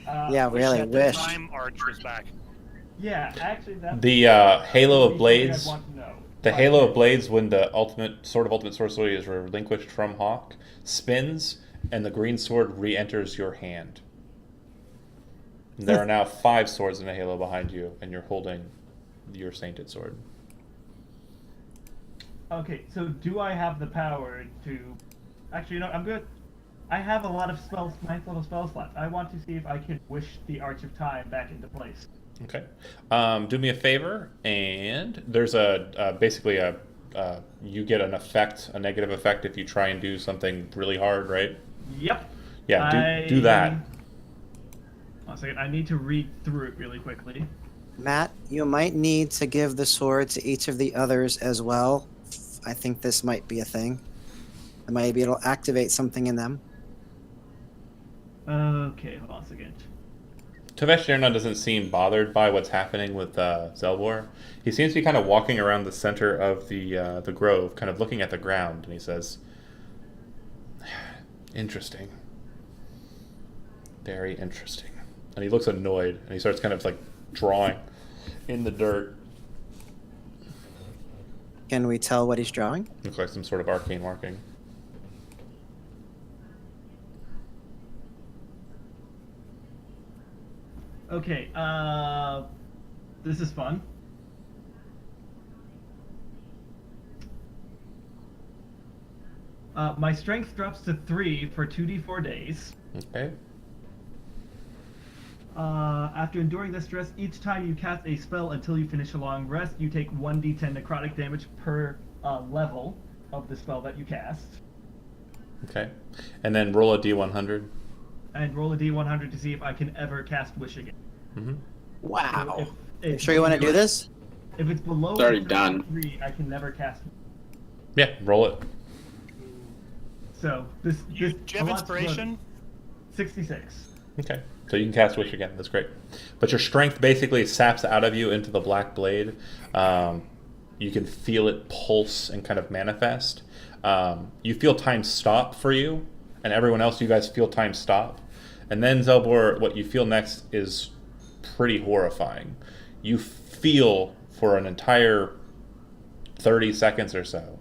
Yeah, really, at the wish. time Arch was back. Yeah, actually, that's The Halo of I'd Blades. want to know. The Halo of Blades, when the Sword of Ultimate Sorcery is relinquished from Hawk, spins, and the green sword re-enters your hand. There are now 5 swords in the Halo behind you, and you're holding your Sainted Sword. Okay, so do I have the power to? Actually, you know, I'm good. I have a lot of spells, 9th level spell slots. I want to see if I can wish the Arch of Time back into place. Okay. Do me a favor, and there's basically you get an effect, a negative effect if you try and do something really hard, right? Yep. Yeah, do that. 1 second, I need to read through it really quickly. Matt, you might need to give the sword to each of the others as well. I think this might be a thing. It might be able to activate something in them. Okay, hold on a second. Tavesh Nernon doesn't seem bothered by what's happening with Zelbor. He seems to be kind of walking around the center of the grove, kind of looking at the ground, and he says, "Interesting. Very interesting." And he looks annoyed, and he starts kind of like drawing in the dirt. Can we tell what he's drawing? Looks like some sort of arcane marking. Okay, this is fun. My strength drops to 3 for 2d4 days. Okay. After enduring this stress, each time you cast a spell until you finish a long rest, you take 1d10 necrotic damage per level of the spell that you cast. Okay. And then roll a d100. And roll a d100 to see if I can ever cast Wish again. Mm-hmm. Wow. If You it's sure you want to do below- this? If it's below It's already a certain done. degree, I can never cast. Yeah, roll it. So this Do you have inspiration? 66. Okay. So you can cast Wish again. That's great. But your strength basically saps out of you into the black blade. You can feel it pulse and kind of manifest. You feel time stop for you, and everyone else, you guys feel time stop. And then, Zelbor, what you feel next is pretty horrifying. You feel for an entire 30 seconds or so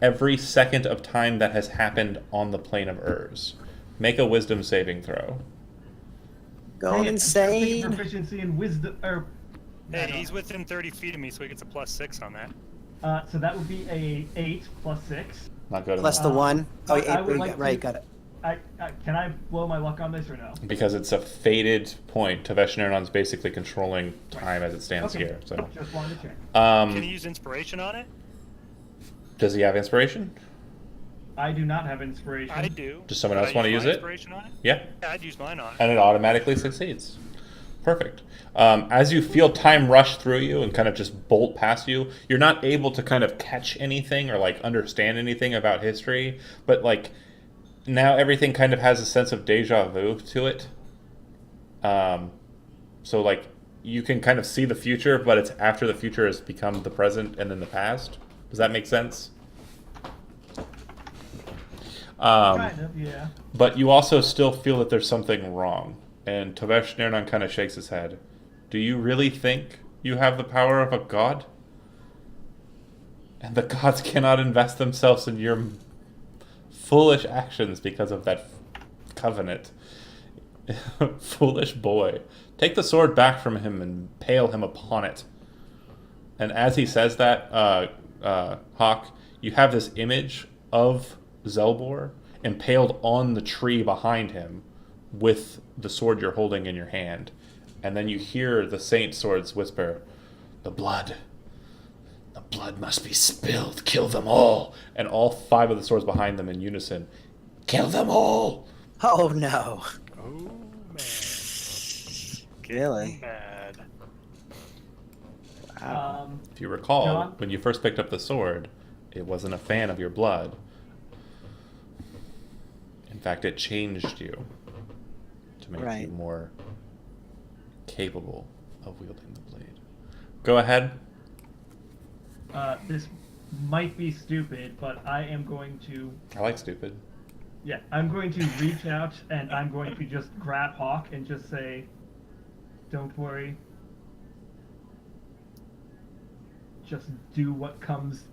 every second of time that has happened on the plane of Urs. Make a wisdom saving throw. Going Hey, insane. Proficiency in wisdom, or Hey, he's within 30 feet of me, so he gets a +6 on that. so that would be a 8 plus 6. Not good Plus enough. the one. Oh, I eight, would like right, to- got it. Can I blow my luck on this or no? Because it's a fated point. Tavesh Nernon's basically controlling time as it stands Okay. here. So, Just wanted to check. Can you use inspiration on it? does he have inspiration? I do not have inspiration. I do. Does someone Could else I wanna use my it? Inspiration on it? Yeah, Yeah, I'd use mine on it. and it automatically succeeds. Perfect. As you feel time rush through you and kind of just bolt past you, you're not able to kind of catch anything or like understand anything about history, but like now everything kind of has a sense of deja vu to it. So like you can kind of see the future, but it's after the future has become the present and then the past. Does that make sense? Kind of, yeah. But you also still feel that there's something wrong. And Tavesh Nernon kind of shakes his head. Do you really think you have the power of a god? And the gods cannot invest themselves in your foolish actions because of that covenant. Foolish boy. Take the sword back from him and impale him upon it. And as he says that, Hawk, you have this image of Zelbor impaled on the tree behind him with the sword you're holding in your hand. And then you hear the Saint Swords whisper, The blood must be spilled. Kill them all. And all 5 of the swords behind them in unison, kill them all. Oh no. Oh, man. Really? Bad. Wow. If you recall, John? when you first picked up the sword, it wasn't a fan of your blood. In fact, it changed you to make Right. you more capable of wielding the blade. Go ahead. This might be stupid, but I am going to. I like stupid. Yeah, I'm going to reach out and I'm going to just grab Hawk and just say, "Don't worry. Just do what comes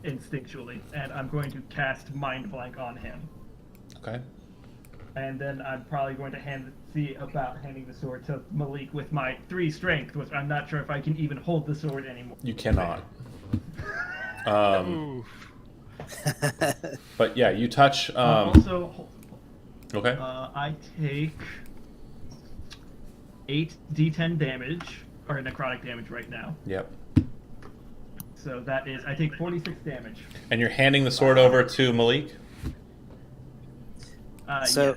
instinctually." And I'm going to cast Mind Blank on him. Okay. And then I'm probably going to see about handing the sword to Malik with my 3 strength, which I'm not sure if I can even hold the sword anymore. You cannot. Ooh. But yeah, you touch. Also, Okay. I take 8d10 damage, or necrotic damage right now. Yep. So that is, I take 46 damage. And you're handing the sword over to Malik. So- Yes.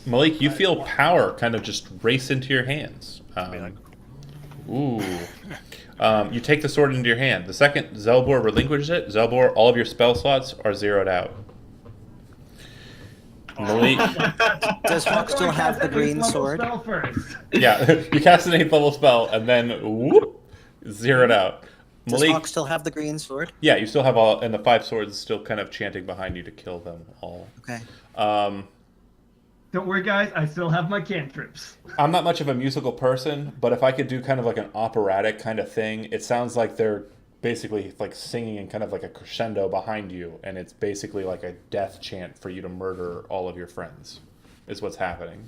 Malik, you feel power kind of just race into your hands. Be like, Ooh. You take the sword into your hand. The second Zelbor relinquishes it, Zelbor, all of your spell slots are zeroed out. Malik, Does Hawk still have the green Level sword? Spell first. yeah, you cast an 8th level spell and then whoop, zeroed out. Does Malik, Hawk still have the green sword? yeah, you still have all, and the 5 swords still kind of chanting behind you to kill them all. Okay. Don't worry, guys. I still have my cantrips. I'm not much of a musical person, but if I could do kind of like an operatic kind of thing, it sounds like they're basically like singing in kind of like a crescendo behind you, and it's basically like a death chant for you to murder all of your friends, is what's happening.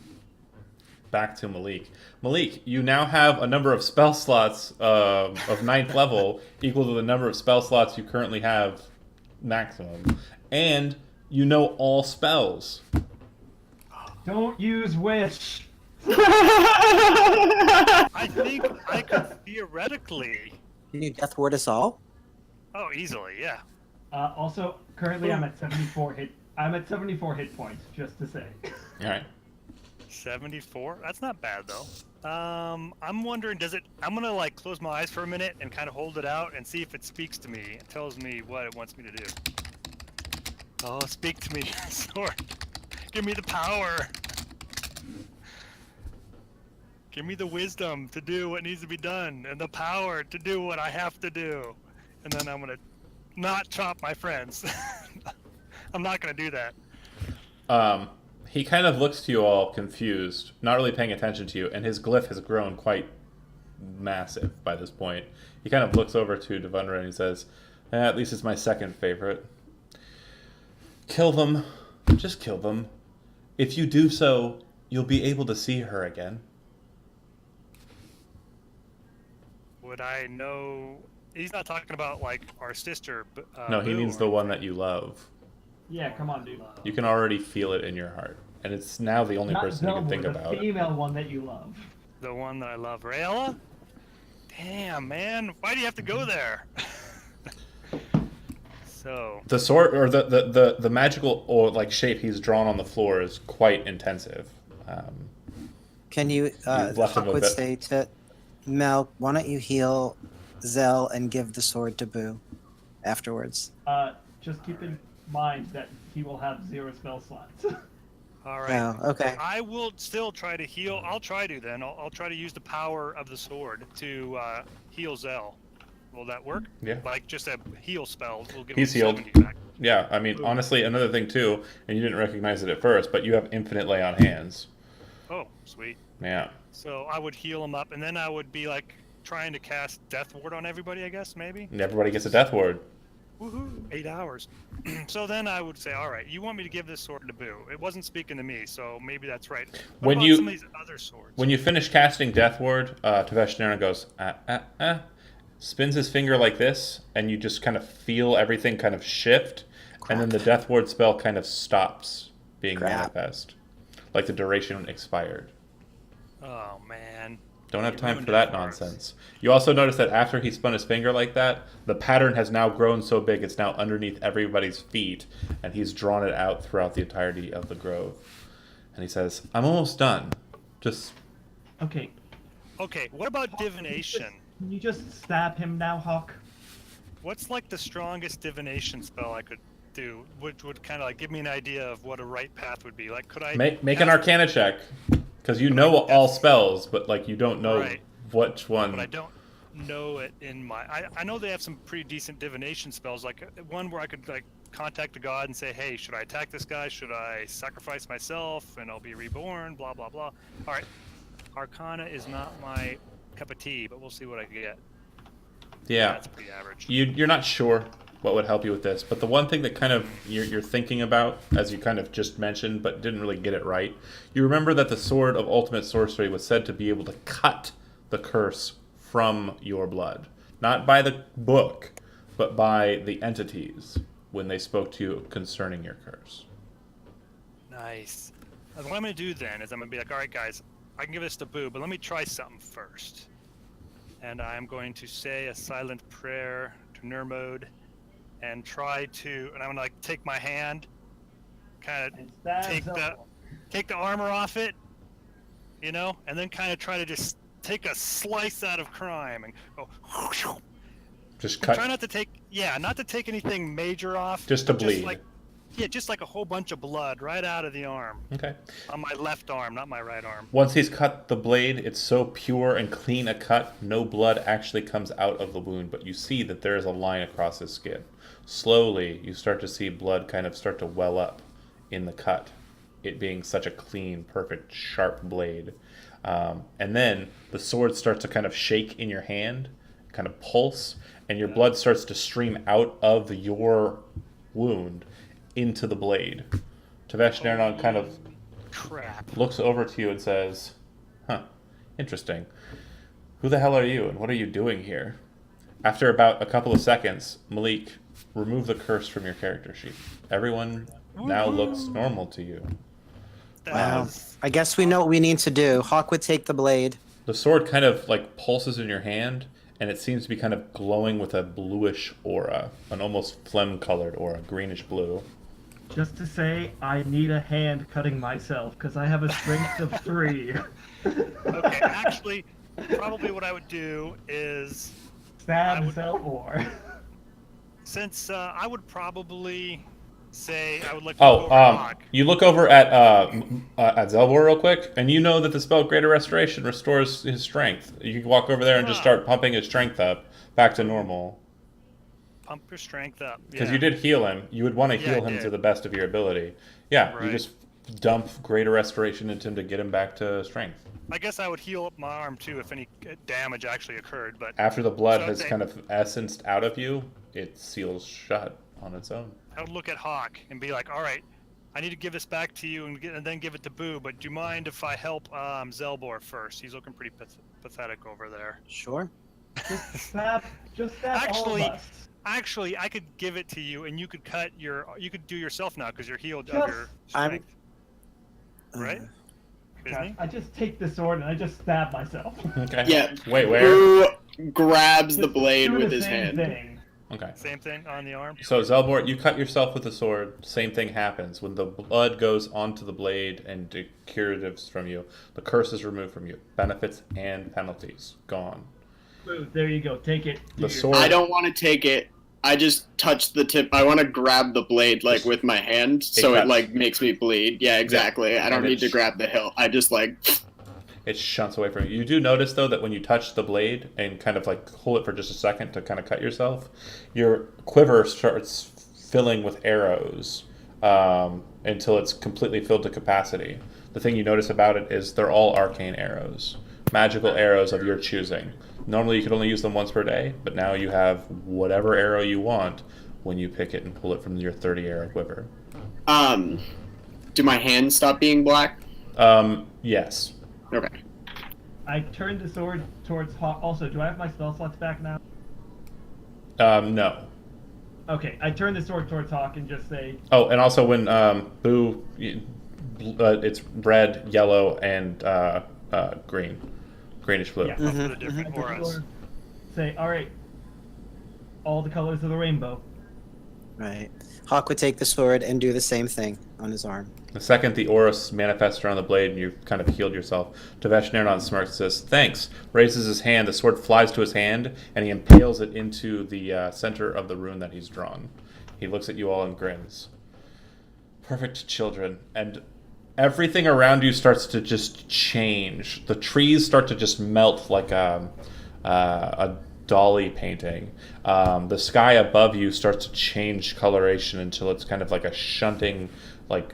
Back to Malik. Malik, you now have a number of spell slots of 9th level equal to the number of spell slots you currently have maximum, and you know all spells. Don't use wish. I think I could theoretically. Can you death ward us all? Oh, easily, yeah. Also, currently I'm at 74 hit. I'm at 74 hit points, just to say. All right. 74? That's not bad though. I'm wondering, does it? I'm gonna like close my eyes for a minute and kind of hold it out and see if it speaks to me. It tells me what it wants me to do. Oh, speak to me, sword. Give me the power. Give me the wisdom to do what needs to be done and the power to do what I have to do. And then I'm gonna not chop my friends. I'm not gonna do that. He kind of looks to you all confused, not really paying attention to you, and his glyph has grown quite massive by this point. He kind of looks over to Devundra and he says, at least it's my second favorite. Kill them. Just kill them. If you do so, you'll be able to see her again. Would I know? He's not talking about like our sister. No, he Boo means or the one that you love. Yeah, come on, dude. You can already feel it in your heart. And it's now the only Not person you can Zelda, think the about it. female one that you love. the one that I love, Rayla. Damn, man, why do you have to go there? So The sword, or the magical or like shape he's drawn on the floor is quite intensive. Can you, You've left him Hawk a would bit. say to Mel, why don't you heal Zell and give the sword to Boo afterwards? Just keep in mind that he will have 0 spell slots. all right. Oh, okay. I will still try to heal. I'll try to then. I'll try to use the power of the sword to heal Zell. Will that work? Yeah. Like just a heal spell. Will give He's him healed. 70 back. Yeah, I mean, honestly, another thing too, and you didn't recognize it at first, but you have infinite lay on hands. Oh, sweet. Yeah. So I would heal him up, and then I would be like trying to cast Death Ward on everybody. I guess maybe. And everybody gets a death ward. Woohoo! 8 hours. So then I would say, all right, you want me to give this sword to Boo? It wasn't speaking to me, so maybe that's right. What When about you- some of these other swords? When you finish casting death ward, Taveshnera goes, spins his finger like this, and you just kind of feel everything kind of shift, and then the death ward spell kind of stops being Crap. manifest. Like the duration expired. Oh man. Don't have You time ruined for it that for us. nonsense. You also notice that after he spun his finger like that, the pattern has now grown so big it's now underneath everybody's feet, and he's drawn it out throughout the entirety of the grove. And he says, I'm almost done. Just, Okay, Okay, what about divination? can you just stab him now, Hawk? What's like the strongest divination spell I could do, which would kind of like give me an idea of what a right path would be? Like, could I make an cast- arcana check. Because you know all spells, but like you don't know Right. which one. But I don't know it in my. I know they have some pretty decent divination spells, like one where I could like contact a god and say, hey, should I attack this guy? Should I sacrifice myself and I'll be reborn? Blah blah blah. All right, Arcana is not my cup of tea, but we'll see what I get. Yeah. That's pretty average. You're not sure what would help you with this, but the one thing that kind of you're thinking about, as you kind of just mentioned, but didn't really get it right, you remember that the Sword of Ultimate Sorcery was said to be able to cut the curse from your blood. Not by the book, but by the entities when they spoke to you concerning your curse. Nice. What I'm going to do then is I'm going to be like, all right, guys, I can give this to Boo, but let me try something first. And I'm going to say a silent prayer to Nermode and try to, and I'm going to like take my hand, kind of And stab take the armor off it, you know, and then kind of try to just take a slice out of crime and go, Just try cut, not to take, not to take anything major off. just to but bleed. Like, just like a whole bunch of blood right out of the arm. Okay. On my left arm, not my right arm. Once he's cut the blade, it's so pure and clean a cut, no blood actually comes out of the wound, but you see that there is a line across his skin. Slowly, you start to see blood kind of start to well up in the cut, it being such a clean, perfect, sharp blade. And then the sword starts to kind of shake in your hand, kind of pulse, and your blood starts to stream out of your wound into the blade. Tavesh Nernon kind of Crap. looks over to you and says, huh, interesting. Who the hell are you and what are you doing here? After about a couple of seconds, Malik, remove the curse from your character sheet. Everyone now looks normal to you. Wow. I guess we know what we need to do. Hawk would take the blade. The sword kind of like pulses in your hand, and it seems to be kind of glowing with a bluish aura, an almost phlegm-colored aura, greenish blue. Just to say, I need a hand cutting myself because I have a strength of 3. Okay, actually, probably what I would do is, Stab Zelbor. since I would probably say I would like to go over Hawk. You look over at Zelbor real quick, and you know that the spell Greater Restoration restores his strength. You can walk over there and just start pumping his strength up back to normal. Pump your strength up. Because you did heal him. You would want to heal I him did. to the best of your ability. Yeah, you Right. just dump Greater Restoration into him to get him back to strength. I guess I would heal up my arm too if any damage actually occurred, but After the blood So has they- kind of essenced out of you, it seals shut on its own. I would look at Hawk and be like, all right, I need to give this back to you and then give it to Boo, but do you mind if I help Zelbor first? He's looking pretty pathetic over there. Sure. Stab all Actually- of us. Actually, I could give it to you and you could you could do yourself now because you're healed of Just- your I'm- strength. Right? Isn't he? I just take the sword and I just stab myself. Okay. Yeah. Wait, where? Boo grabs the Just blade do with the his same hand. thing. Okay. Same thing on the arm. So Zelbor, you cut yourself with the sword. Same thing happens when the blood goes onto the blade and the curatives from you. The curse is removed from you. Benefits and penalties gone. Boo, there you go. Take it. Do The your- sword. I don't want to take it. I just touch the tip. I want to grab the blade like with my hand, so it cuts. like makes me bleed. Yeah, exactly. I don't And need to it's- grab the hilt. I just like. It shunts away from you. You do notice though that when you touch the blade and kind of like hold it for just a second to kind of cut yourself, your quiver starts filling with arrows until it's completely filled to capacity. The thing you notice about it is they're all arcane arrows, magical arrows of your choosing. Normally you could only use them once per day, but now you have whatever arrow you want when you pick it and pull it from your 30 arrow quiver. Do my hands stop being black? Yes. Okay. I turned the sword towards Hawk. Also, do I have my spell slots back now? No. Okay, I turn the sword towards Hawk and just say, Oh, and also when Boo, it's red, yellow, and green, greenish blue. Yeah. For the different auras. say, all right, all the colors of the rainbow. Right. Hawk would take the sword and do the same thing on his arm. The second the auras manifest around the blade and you've kind of healed yourself, Tavesh Nernon smirks and says, "Thanks." Raises his hand, the sword flies to his hand, and he impales it into the center of the rune that he's drawn. He looks at you all and grins. Perfect children. And everything around you starts to just change. The trees start to just melt like a dolly painting. The sky above you starts to change coloration until it's kind of like a shunting, like,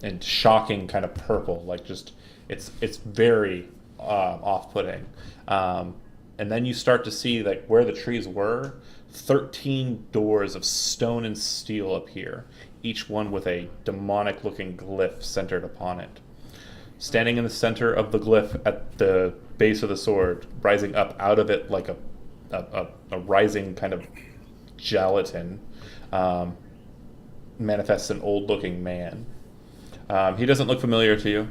and shocking kind of purple. Like just it's very off-putting. And then you start to see like where the trees were. 13 doors of stone and steel appear, each one with a demonic-looking glyph centered upon it. Standing in the center of the glyph at the base of the sword, rising up out of it like a rising kind of gelatin, manifests an old-looking man. He doesn't look familiar to you.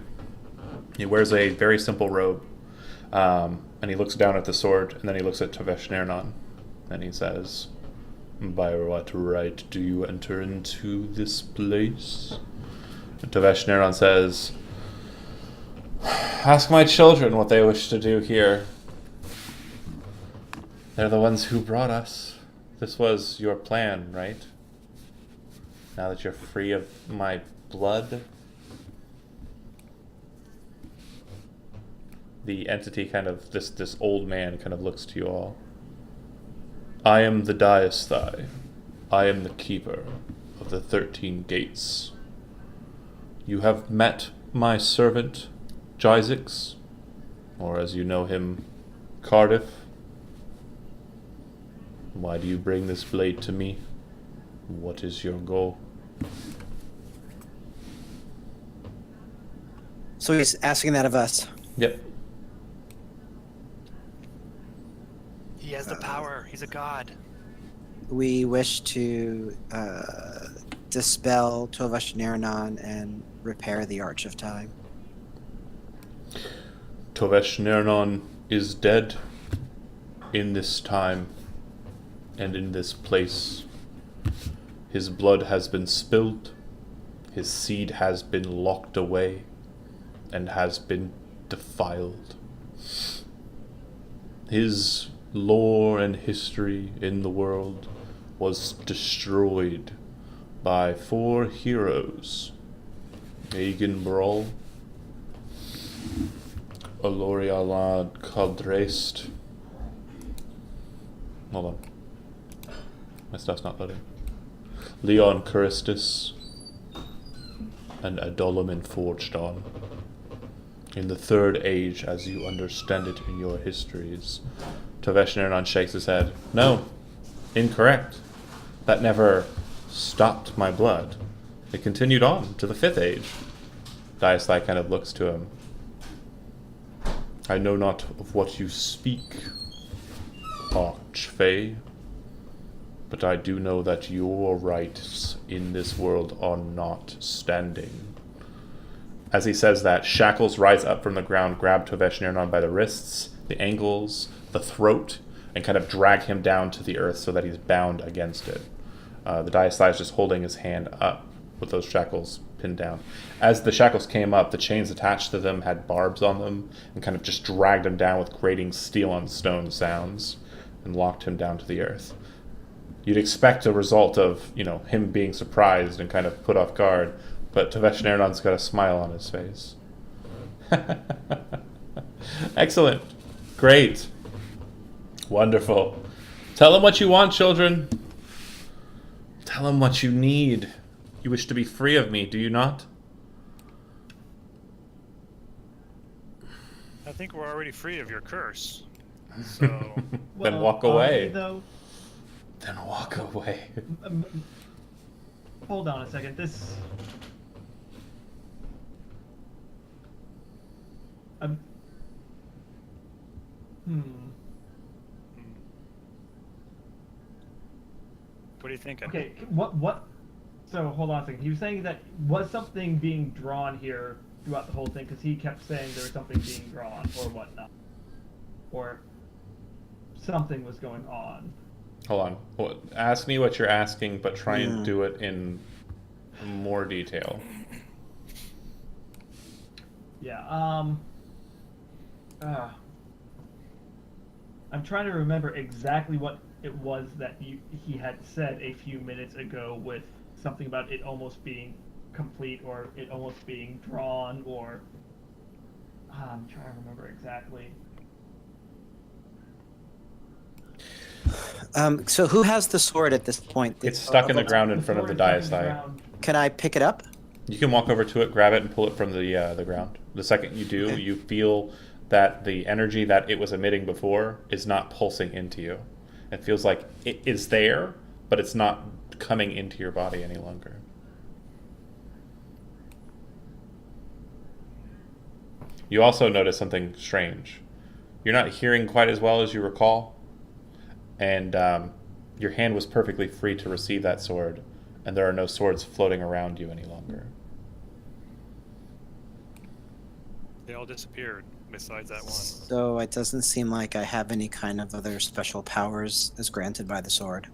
He wears a very simple robe, and he looks down at the sword, and then he looks at Tavesh Nernon. And he says, "By what right do you enter into this place?" And Tavesh Nernon says, "Ask my children what they wish to do here. They're the ones who brought us. This was your plan, right? Now that you're free of my blood." The entity kind of, this old man kind of looks to you all. "I am the Diasthai. I am the keeper of the 13 gates. You have met my servant, Jizix, or as you know him, Cardiff. Why do you bring this blade to me? What is your goal?" So he's asking that of us. Yep. He has the power. He's a god. We wish to dispel Tovash Nernon and repair the Arch of Time. Tovesh Nernon is dead in this time and in this place. His blood has been spilled, his seed has been locked away, and has been defiled. His lore and history in the world was destroyed by 4 heroes: Aegon Brawl, Olorialad Kaldrest. Hold on. My stuff's not loading. Leon Charistus and Adolamin Forged On. In the Third Age, as you understand it in your histories. Tavesh Nernon shakes his head. "No, incorrect. That never stopped my blood. It continued on to the 5th Age." Diasthai kind of looks to him. "I know not of what you speak, Archfey, but I do know that your rights in this world are not standing." As he says that, shackles rise up from the ground, grab Tavesh Nernon by the wrists, the ankles, the throat, and kind of drag him down to the earth so that he's bound against it. The Diasthai is just holding his hand up with those shackles pinned down. As the shackles came up, the chains attached to them had barbs on them and kind of just dragged him down with grating steel on stone sounds and locked him down to the earth. You'd expect a result of, him being surprised and kind of put off guard, but Tavesh Nernon's got a smile on his face. Excellent. Great. Wonderful. Tell him what you want, children. Tell him what you need. You wish to be free of me, do you not? I think we're already free of your curse. So Then Well, walk are away. we, though? Then walk away. Hold on a second. This. what are you thinking? Okay. What? So hold on a second. He was saying that was something being drawn here throughout the whole thing because he kept saying there was something being drawn or whatnot, or something was going on. Hold on. Well, ask me what you're asking, but try and do it in more detail. Yeah. I'm trying to remember exactly what it was that he had said a few minutes ago with something about it almost being complete, or it almost being drawn, or I'm trying to remember exactly. So who has the sword at this point? It's stuck in the ground in The front of the sword is stuck in the Diastai. ground. Can I pick it up? You can walk over to it, grab it, and pull it from the ground. The second you do, Okay. you feel that the energy that it was emitting before is not pulsing into you. It feels like it is there, but it's not coming into your body any longer. You also notice something strange. You're not hearing quite as well as you recall, and your hand was perfectly free to receive that sword, and there are no swords floating around you any longer. They all disappeared, besides that one. So it doesn't seem like I have any kind of other special powers as granted by the sword.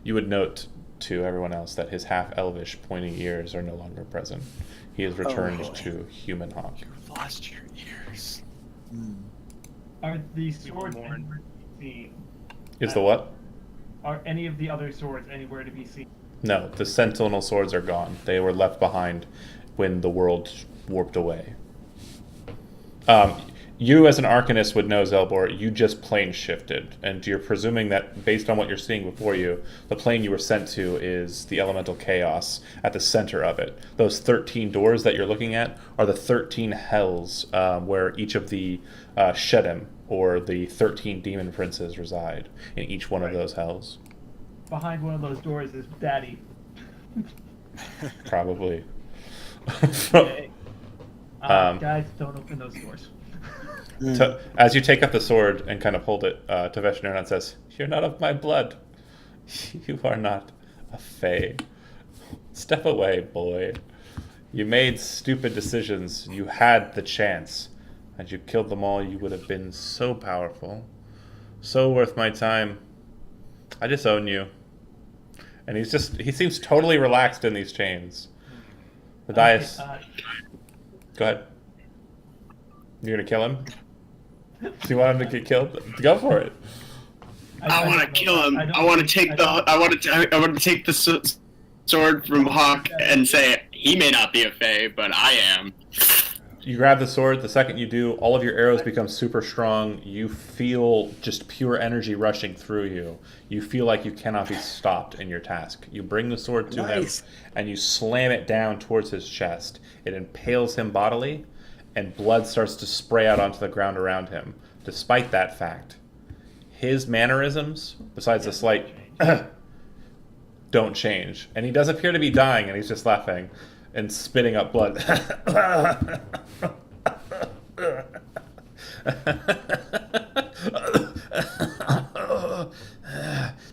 You would note to everyone else that his half-elvish pointy ears are no longer present. He has returned boy. to human hawk. You've lost your ears. Hmm. Are the will swords mourn. anywhere to be seen? Is the what? Are any of the other swords anywhere to be seen? No, the sentinel swords are gone. They were left behind when the world warped away. You, as an Arcanist, would know, Zelbor, you just plane shifted, and you're presuming that, based on what you're seeing before you, the plane you were sent to is the elemental chaos at the center of it. Those 13 doors that you're looking at are the 13 hells where each of the Shedim, or the 13 demon princes, reside in each one of Right. those hells. Behind one of those doors is Daddy. Probably. Guys, don't open those doors. Hmm. As you take up the sword and kind of hold it, Taveshnaran says, "You're not of my blood. You are not a Fae. Step away, boy. You made stupid decisions. You had the chance. Had you killed them all, you would have been so powerful. So worth my time. I disown you." And he seems totally relaxed in these chains. The dice. Go ahead. You're gonna kill him? Do you want him to get killed? Go for it. I want to don't kill know. him. don't I want to think- take the. I want to take the sword from Hawk and say he may not be a Fae, but I am. You grab the sword. The second you do, all of your arrows become super strong. You feel just pure energy rushing through you. You feel like you cannot be stopped in your task. You bring the sword to Nice. him, and you slam it down towards his chest. It impales him bodily, and blood starts to spray out onto the ground around him. Despite that fact, his mannerisms, besides the slight don't change. And he does appear to be dying, and he's just laughing and spitting up blood.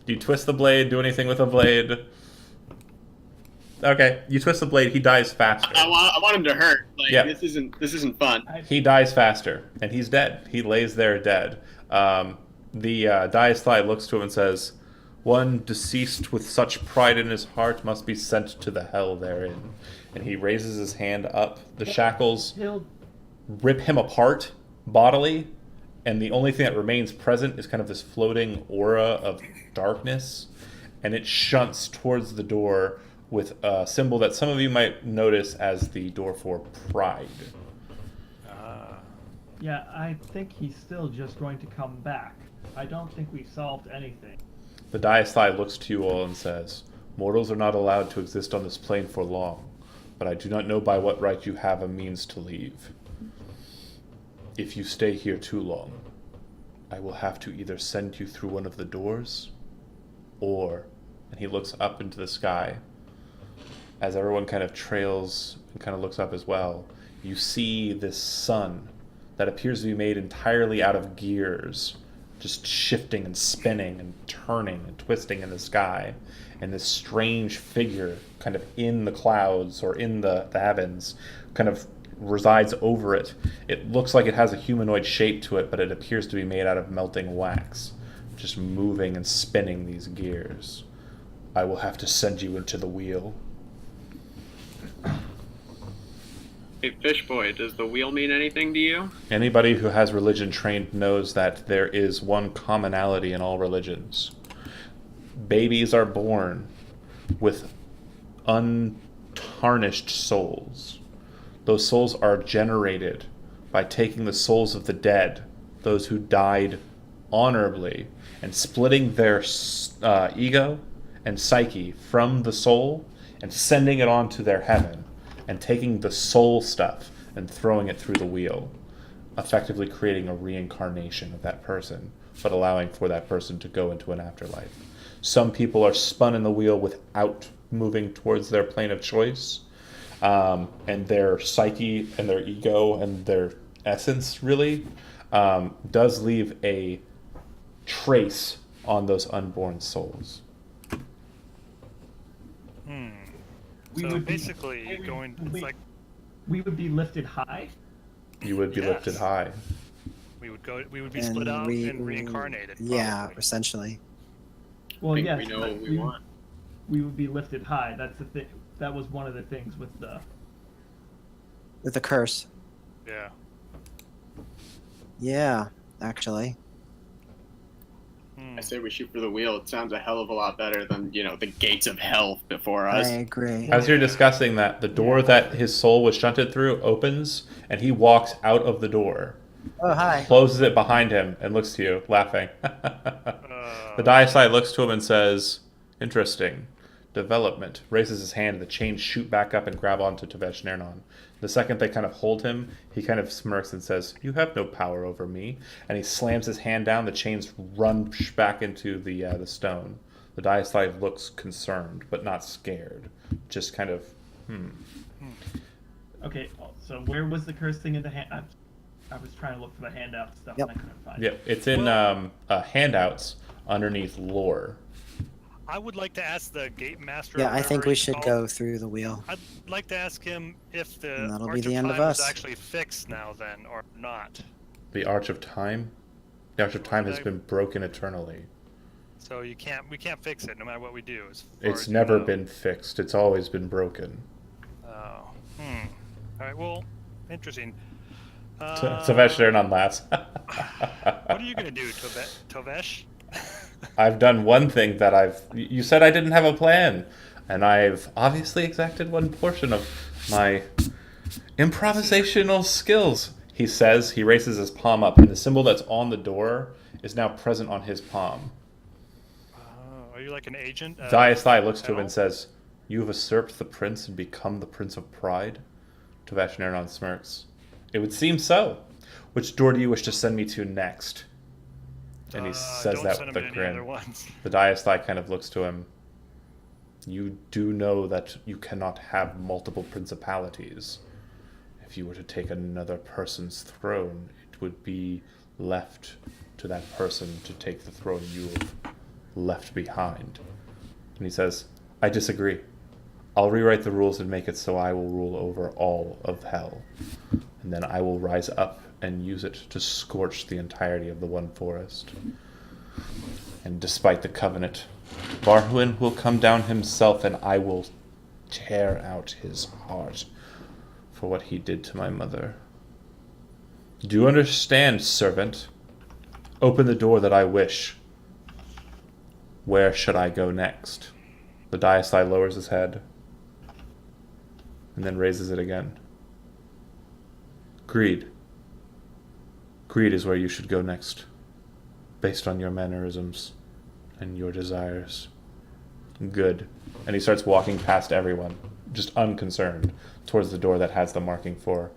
Do you twist the blade? Do anything with the blade? Okay, you twist the blade. He dies faster. I want him to hurt. Like Yeah. this isn't fun. He dies faster, and he's dead. He lays there dead. The Diastai looks to him and says, "One deceased with such pride in his heart must be sent to the hell therein." And he raises his hand up. The shackles He'll rip him apart bodily, and the only thing that remains present is kind of this floating aura of darkness, and it shunts towards the door with a symbol that some of you might notice as the door for pride. Yeah, I think he's still just going to come back. I don't think we've solved anything. The Diastai looks to you all and says, "Mortals are not allowed to exist on this plane for long, but I do not know by what right you have a means to leave. If you stay here too long, I will have to either send you through one of the doors, or," and he looks up into the sky, as everyone kind of trails and kind of looks up as well, you see this sun that appears to be made entirely out of gears, just shifting and spinning and turning and twisting in the sky, and this strange figure kind of in the clouds or in the heavens kind of resides over it. It looks like it has a humanoid shape to it, but it appears to be made out of melting wax, just moving and spinning these gears. I will have to send you into the wheel. Hey, Fish Boy, does the wheel mean anything to you? Anybody who has religion trained knows that there is one commonality in all religions. Babies are born with tarnished souls. Those souls are generated by taking the souls of the dead, those who died honorably, and splitting their ego and psyche from the soul and sending it on to their heaven and taking the soul stuff and throwing it through the wheel, effectively creating a reincarnation of that person, but allowing for that person to go into an afterlife. Some people are spun in the wheel without moving towards their plane of choice, and their psyche and their ego and their essence really does leave a trace on those unborn souls. We So would be- basically, going. It's like We would be lifted high. You would be lifted Yes. high. we would be split out and reincarnated. Yeah, probably. essentially. Well, think yes, we know but what we want. We would be lifted high. That's the thing. That was one of the things with the. With the curse. Yeah. Yeah, actually. I say we shoot for the wheel. It sounds a hell of a lot better than, you know, the gates of hell before us. I agree. As you're discussing that, the door that his soul was shunted through opens, and he walks out of the door, Oh, hi. closes it behind him, and looks to you, laughing. The Diasai looks to him and says, "Interesting. Development." Raises his hand, the chains shoot back up and grab onto Tavesh Nernon. The second they kind of hold him, he kind of smirks and says, "You have no power over me." And he slams his hand down, the chains run back into the stone. The Diasai looks concerned, but not scared. Just kind of, Okay, so where was the curse thing in the hand? I was trying to look for the handout stuff Yep. and I couldn't find Yeah, it. it's in handouts underneath lore. I would like to ask the gate master. Yeah, or I think whatever we he's should called. go through the wheel. I'd like to ask him if the And that'll be Arch the end of Time is us. actually fixed now, then, or not. The Arch of Time? The Arch of Time has I- been broken eternally. So we can't fix it no matter what we do. As far It's as you never know. been fixed. It's always been broken. Oh. All right. Well, interesting. Tavesh Nernon laughs. What are you gonna do, Tovesh? I've done one thing that you said I didn't have a plan, and I've obviously exacted one portion of my improvisational skills. He says, he raises his palm up, and the symbol that's on the door is now present on his palm. Are you like an agent? Diasai looks to him and Hell? says, "You have usurped the prince and become the Prince of Pride?" Tavesh Nernon smirks. "It would seem so. Which door do you wish to send me to next?" And he says don't that send with him a in any other grin. ones. The Diasai kind of looks to him. "You do know that you cannot have multiple principalities. If you were to take another person's throne, it would be left to that person to take the throne you have left behind." And he says, "I disagree. I'll rewrite the rules and make it so I will rule over all of hell. And then I will rise up and use it to scorch the entirety of the One Forest. And despite the covenant, Barhuin will come down himself and I will tear out his heart for what he did to my mother. Do you understand, servant? Open the door that I wish. Where should I go next?" The Diasai lowers his head and then raises it again. "Greed. Greed is where you should go next, based on your mannerisms and your desires." "Good." And he starts walking past everyone, just unconcerned, towards the door that has the marking for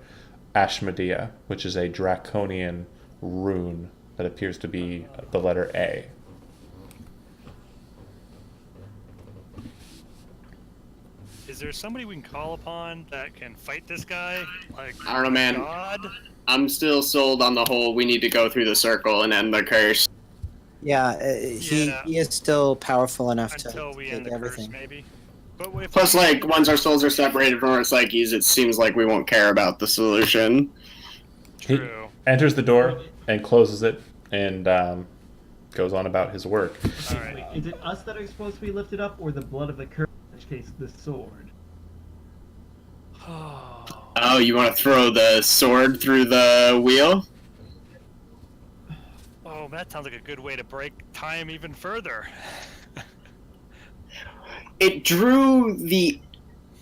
Ashmedea, which is a draconian rune that appears to be the letter A. Is there somebody we can call upon that can fight this guy? Like, I don't know, man. God? I'm still sold on the whole we need to go through the circle and end the curse. Yeah, Yeah. he is still powerful enough to Until we end take the everything. curse, maybe. But if Plus, we- like, once our souls are separated from our psyches, it seems like we won't care about the solution. He True. enters the door and closes it and goes on about his work. All right. Wait, is it us that are supposed to be lifted up, or the blood of the curse? In which case, the sword. Oh, you want to throw the sword through the wheel? Oh, that sounds like a good way to break time even further. It drew the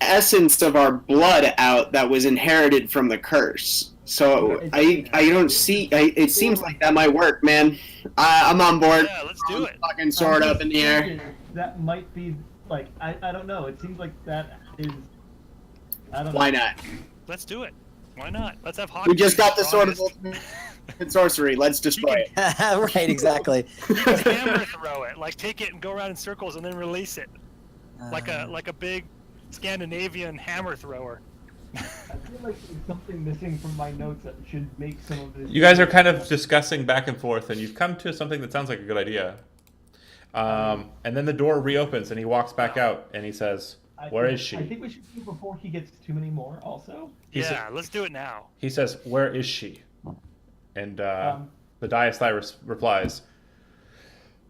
essence of our blood out that was inherited from the curse. So I don't see. It seems like that might work, man. I'm on board. Yeah, let's do it. Fucking sword up in the air. Thinking That might be like I don't know. It seems like that is. I don't know. Why not? Let's do it. Why not? Let's have Hawk. We just be got the sword of strongest. ultimate sorcery. Let's destroy it. Right, exactly. Hammer throw it. Like take it and go around in circles and then release it. Like a big Scandinavian hammer thrower. I feel like there's something missing from my notes that should make some of this. You guys are kind of discussing back and forth, and you've come to something that sounds like a good idea. And then the door reopens, and he walks back out, and he says, "Where is she?" I think we should do before he gets too many more. Also. Yeah, let's do it now. He says, "Where is she?" And the Diastyle replies,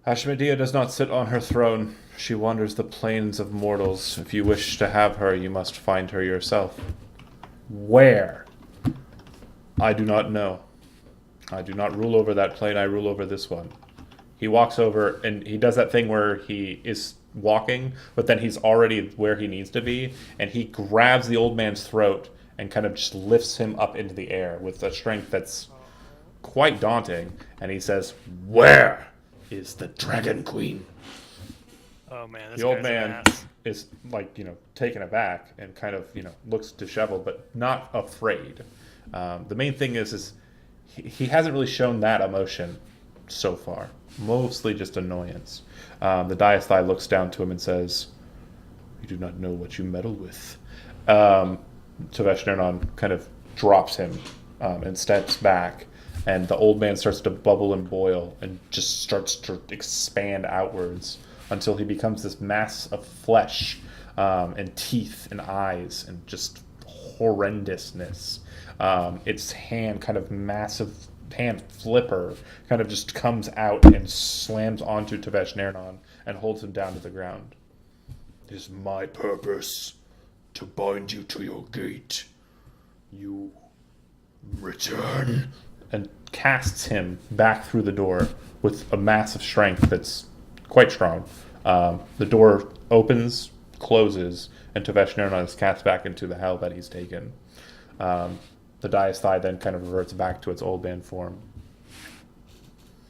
"Ashmedea does not sit on her throne. She wanders the plains of mortals. If you wish to have her, you must find her yourself." Where? I do not know. I do not rule over that plane. I rule over this one. He walks over, and he does that thing where he is walking, but then he's already where he needs to be, and he grabs the old man's throat and kind of just lifts him up into the air with a strength that's quite daunting, and he says, "Where is the Dragon Queen?" Oh man, this The old guy's an man ass. is like, taken aback and kind of, looks disheveled, but not afraid. The main thing is he hasn't really shown that emotion so far. Mostly just annoyance. The Diastyle looks down to him and says, "You do not know what you meddle with." Tavesh Nernon kind of drops him and steps back, and the old man starts to bubble and boil and just starts to expand outwards until he becomes this mass of flesh and teeth and eyes and just horrendousness. Its massive hand flipper kind of just comes out and slams onto Tavesh Nernon and holds him down to the ground. "It is my purpose to bind you to your gate. You return." And casts him back through the door with a massive strength that's quite strong. The door opens, closes, and Tavesh Nernon is cast back into the hell that he's taken. The Diastyle then kind of reverts back to its old man form.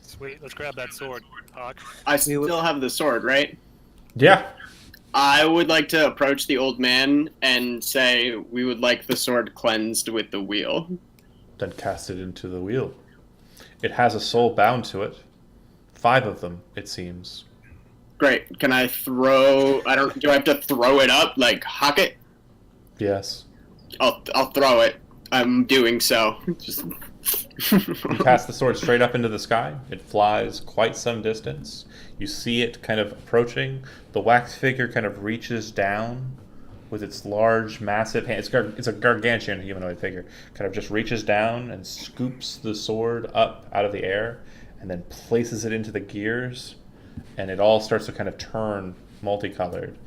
Sweet, let's grab that sword, Hawk. I still have the sword, right? Yeah. I would like to approach the old man and say we would like the sword cleansed with the wheel. Then cast it into the wheel. It has a soul bound to it. 5 of them, it seems. Great. Can I throw? Do I have to throw it up? Like huck it? Yes. I'll throw it. I'm doing so. Just. You cast the sword straight up into the sky. It flies quite some distance. You see it kind of approaching. The wax figure kind of reaches down with its large, massive hand. It's a gargantuan humanoid figure. Kind of just reaches down and scoops the sword up out of the air and then places it into the gears. And it all starts to kind of turn multicolored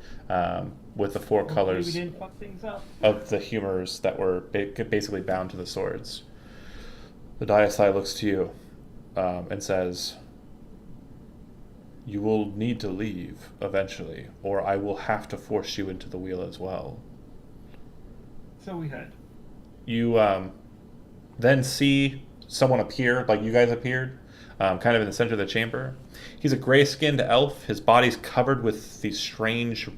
with the 4 colors We didn't fuck things up. of the humors that were basically bound to the swords. The Diastyle looks to you and says, "You will need to leave eventually, or I will have to force you into the wheel as well." So we heard. You then see someone appear, like you guys appeared, kind of in the center of the chamber. He's a gray-skinned elf. His body's covered with these strange,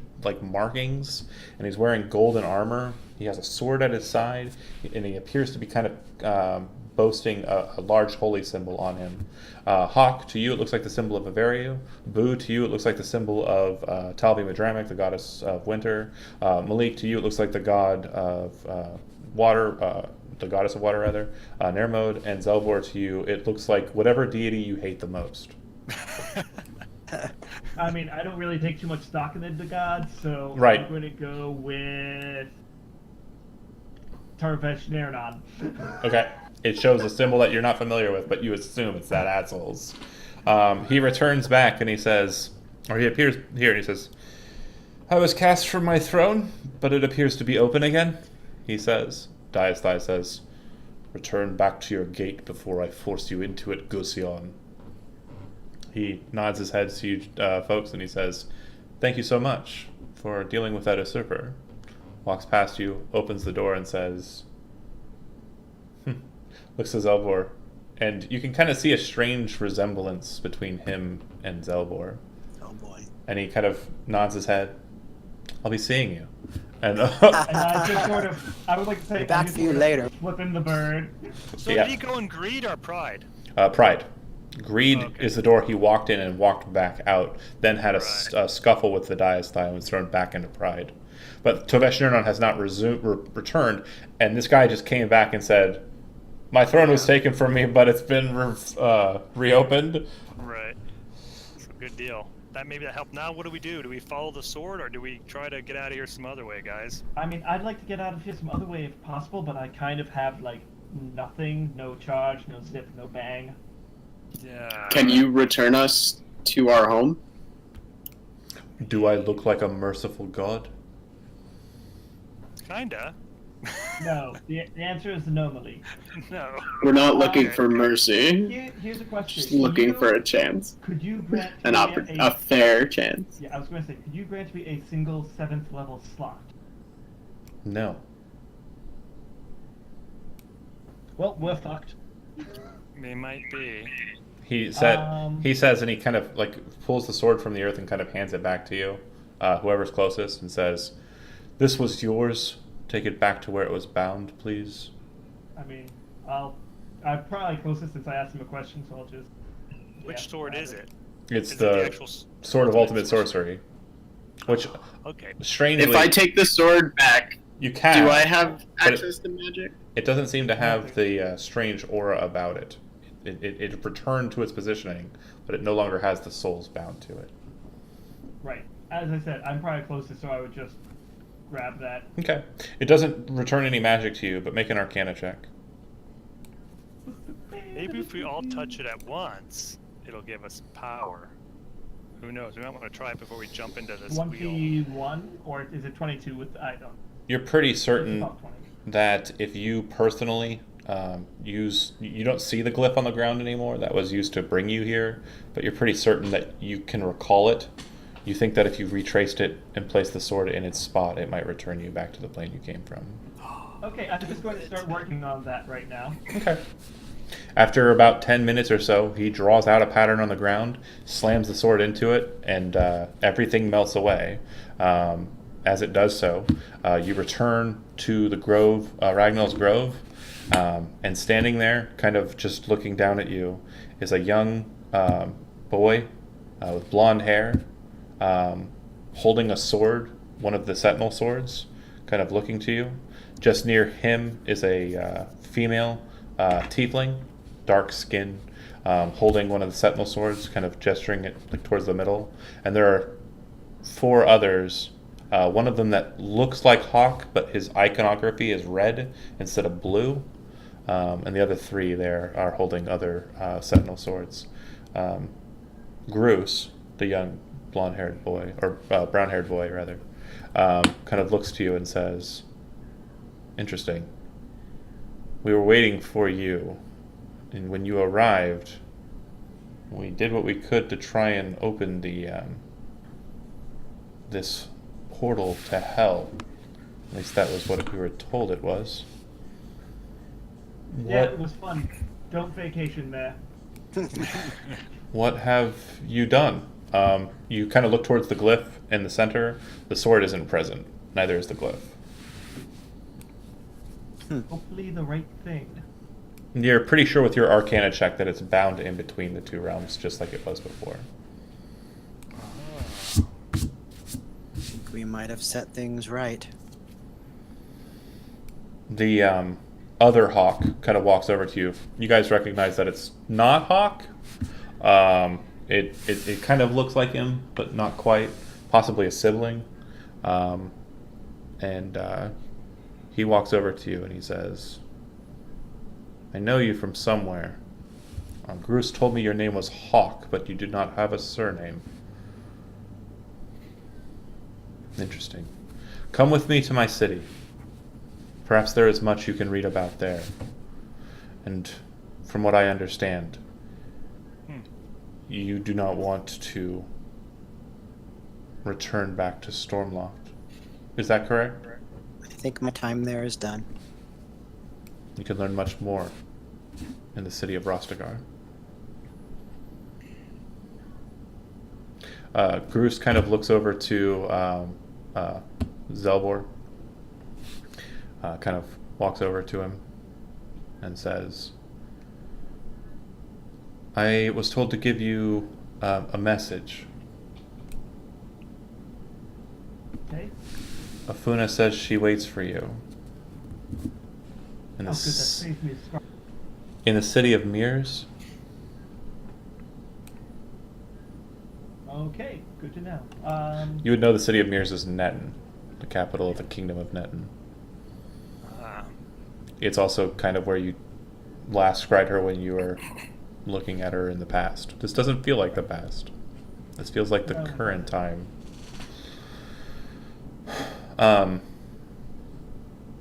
markings, and he's wearing golden armor. He has a sword at his side, and he appears to be kind of boasting a large holy symbol on him. Hawk, to you it looks like the symbol of Averio. Boo, to you it looks like the symbol of Talvi Madramik, the goddess of winter. Malik, to you it looks like the god of water, the goddess of water rather. Nermod, and Zelbor, to you it looks like whatever deity you hate the most. I mean, I don't really take too much stock in the gods, so Right. I'm going to go with Tavesh Nernon. Okay. It shows a symbol that you're not familiar with, but you assume it's that asshole's. He returns back and he says, or he appears here and he says, "I was cast from my throne, but it appears to be open again," he says. Diastyle says, "Return back to your gate before I force you into it, Gusion." He nods his head to you folks and he says, "Thank you so much for dealing with that usurper. walks past you, opens the door, and says, looks to Zelbor, and you can kind of see a strange resemblance between him and Zelbor. Oh boy. And he kind of nods his head. I'll be seeing you. And And I just sort of, I would like to say, Be back I just for you sort of later. Flipping the bird. So Yeah. did he go in greed or pride? Pride. Greed Okay. is the door he walked in and walked back out, then had a Right. scuffle with the Diastyle and was thrown back into Pride. But Tovesh Nurnon has not returned, and this guy just came back and said, my throne was taken from me, but it's been reopened. Right. That's a good deal. Maybe that helped. Now what do we do? Do we follow the sword or do we try to get out of here some other way, guys? I mean, I'd like to get out of here some other way if possible, but I kind of have like nothing, no charge, no zip, no bang. Yeah. Can you return us to our home? Do I look like a merciful god? Kinda. No, the answer is normally. No. We're not looking Okay. for mercy. Here's a question. Just looking for a chance, Could you grant an me a fair chance. Yeah, I was going to say, could you grant me a single 7th level slot? No. Well, we're fucked. They might be. He said. Um, He says, and he kind of like pulls the sword from the earth and kind of hands it back to you, whoever's closest, and says, "This was yours. Take it back to where it was bound, please." I mean, I'm probably closest since I asked him a question, so I'll just. Which yeah, sword grab is it? It's Is it the actual sword of ultimate sorcery, which Okay. strangely If I take the sword back, you can. do I have but access to magic? It doesn't seem to have the strange aura about it. It returned to its positioning, but it no longer has the souls bound to it. Right. As I said, I'm probably closest, so I would just grab that. Okay. It doesn't return any magic to you, but make an Arcana check. Maybe if we all touch it at once, it'll give us power. Who knows? We might want to try it before we jump into this wheel. 21, or is it 22 with, I don't. You're pretty It's certain about 20. that if you personally you don't see the glyph on the ground anymore that was used to bring you here, but you're pretty certain that you can recall it. You think that if you retraced it and placed the sword in its spot, it might return you back to the plane you came from. Okay, I'm just going to start working on that right now. Okay. After about 10 minutes or so, he draws out a pattern on the ground, slams the sword into it, and everything melts away. As it does so, you return to the grove, Ragnall's Grove, and standing there, kind of just looking down at you, is a young boy with blonde hair, holding a sword, one of the sentinel swords, kind of looking to you. Just near him is a female tiefling, dark skin, holding one of the sentinel swords, kind of gesturing it like towards the middle. And there are 4 others. One of them that looks like Hawk, but his iconography is red instead of blue. And the other 3 there are holding other sentinel swords. Groose, the young blonde-haired boy, or brown-haired boy rather, kind of looks to you and says, "Interesting. We were waiting for you, and when you arrived, we did what we could to try and open the this portal to hell. At least that was what we were told it was." Yeah, it was fun. Don't vacation there. What have you done? You kind of look towards the glyph in the center. The sword isn't present. Neither is the glyph. Hopefully the right thing. You're pretty sure with your Arcana check that it's bound in between the 2 realms, just like it was before. We might have set things right. The other Hawk kind of walks over to you. You guys recognize that it's not Hawk. It kind of looks like him, but not quite. Possibly a sibling. And he walks over to you and he says, "I know you from somewhere. Groose told me your name was Hawk, but you did not have a surname." Interesting. "Come with me to my city. Perhaps there is much you can read about there. And from what I understand, you do not want to return back to Stormloft. Is that correct?" think my time there is done. You can learn much more in the city of Rostagar. Groose kind of looks over to Zelbor, kind of walks over to him and says, I was told to give you a message. Okay. Afuna says she waits for you. In Oh, good. That the, saves me a scar. in the city of Mears. Okay, good to know. You would know the city of Mears is Netton, the capital of the kingdom of Netton. It's also kind of where you last described her when you were looking at her in the past. This doesn't feel like the past. This feels like the No. current time.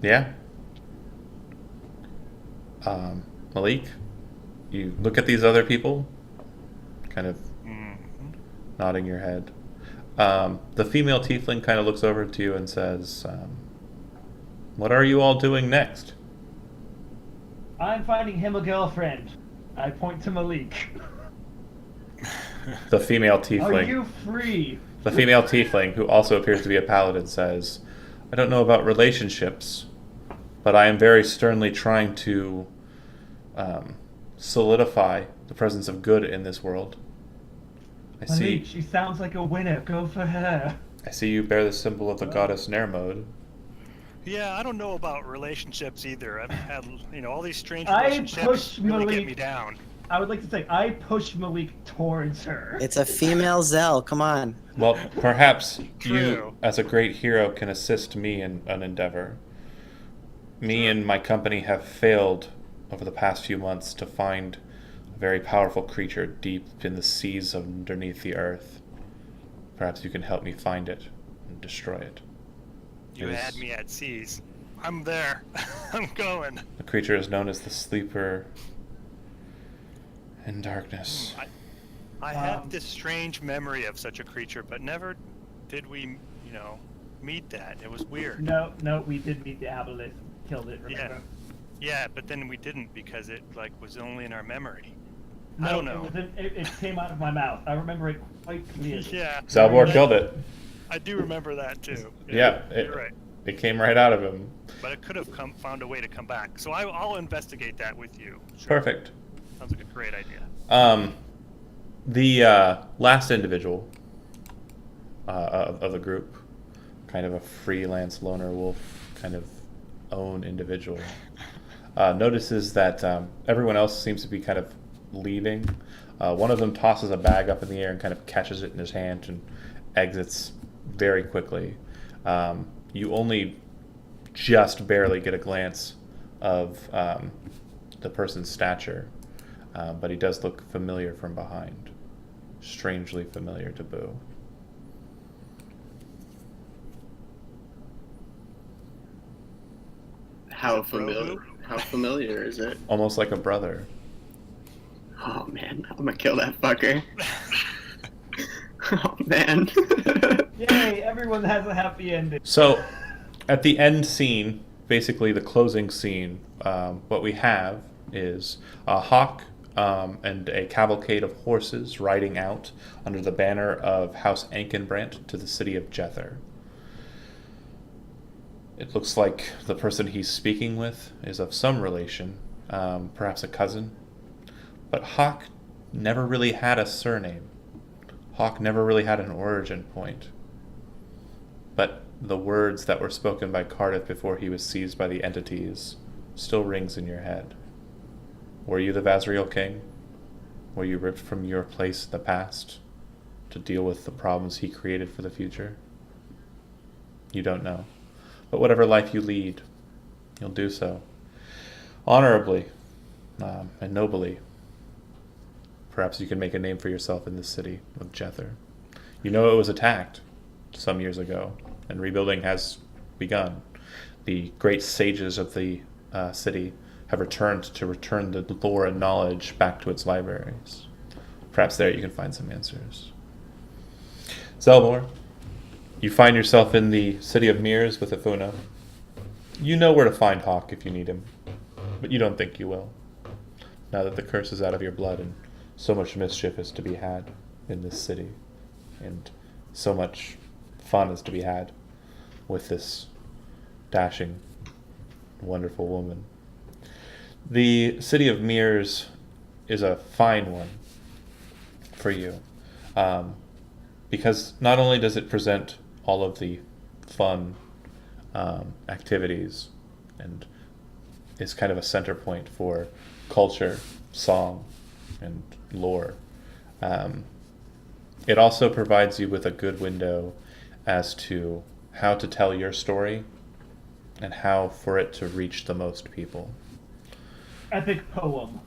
Yeah. Malik, you look at these other people, kind of nodding your head. The female tiefling kind of looks over to you and says, what are you all doing next? I'm finding him a girlfriend. I point to Malik. The female Are tiefling. you free? The female tiefling, who also appears to be a paladin, says, I don't know about relationships, but I am very sternly trying to solidify the presence of good in this world. I Malik, see. she sounds like a winner. Go for her. I see you bear the symbol of the goddess Nermod. Yeah, I don't know about relationships either. I've had, all these strange I relationships pushed really get Malik. me down. I would like to say I pushed Malik towards her. It's a female Zell. Come on. Well, perhaps you, True. as a great hero, can assist me in an endeavor. Me and my company have failed over the past few months to find a very powerful creature deep in the seas underneath the earth. Perhaps you can help me find it and destroy it. You It is- had me at seas. I'm there. I'm going. The creature is known as the Sleeper in Darkness. I have this strange memory of such a creature, but never did we, meet that. It was weird. No, we did meet the aboleth. Killed it. Remember? Yeah, but then we didn't because it was only in our memory. No, I don't know. It came out of my mouth. I remember it quite clearly. Yeah. Zalbor killed it. I do remember that too. Yeah, you're right. It came right out of him. But it could have found a way to come back. So I'll investigate that with you. Perfect. Sounds like a great idea. The last individual of the group, kind of a freelance loner wolf, kind of own individual, notices that everyone else seems to be kind of leaving. One of them tosses a bag up in the air and kind of catches it in his hand and exits very quickly. You only just barely get a glance of the person's stature, but he does look familiar from behind. Strangely familiar to Boo. How Is it Grogu? familiar? How familiar is it? Almost like a brother. Oh man, I'm gonna kill that fucker. Oh man. Yay! Everyone has a happy ending. So, at the end scene, basically the closing scene, what we have is a hawk and a cavalcade of horses riding out under the banner of House Ankenbrandt to the city of Jether. It looks like the person he's speaking with is of some relation, perhaps a cousin. But Hawk never really had a surname. Hawk never really had an origin point. But the words that were spoken by Cardiff before he was seized by the entities still rings in your head. Were you the Vazriel King? Were you ripped from your place in the past to deal with the problems he created for the future? You don't know. But whatever life you lead, you'll do so honorably and nobly. Perhaps you can make a name for yourself in this city of Jether. You know it was attacked some years ago, and rebuilding has begun. The great sages of the city have returned to return the lore and knowledge back to its libraries. Perhaps there you can find some answers. Zelbor, you find yourself in the city of Mears with Afuna. You know where to find Hawk if you need him, but you don't think you will. Now that the curse is out of your blood and so much mischief is to be had in this city, and so much fun is to be had with this dashing, wonderful woman. The city of Mears is a fine one for you, because not only does it present all of the fun activities and is kind of a center point for culture, song, and lore. It also provides you with a good window as to how to tell your story and how for it to reach the most people. Epic poem.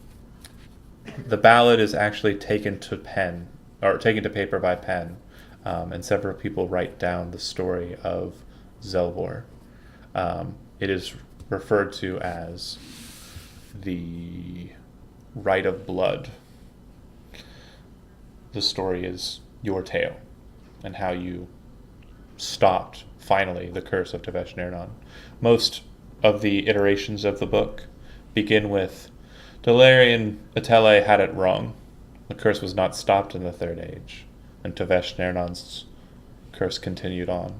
The ballad is actually taken to paper by pen, and several people write down the story of Zelvor. It is referred to as the Rite of Blood. The story is your tale and how you stopped, finally, the curse of Tevesh Nernon. Most of the iterations of the book begin with Delarian Atele had it wrong. The curse was not stopped in the Third Age, and Tevesh Nernon's curse continued on.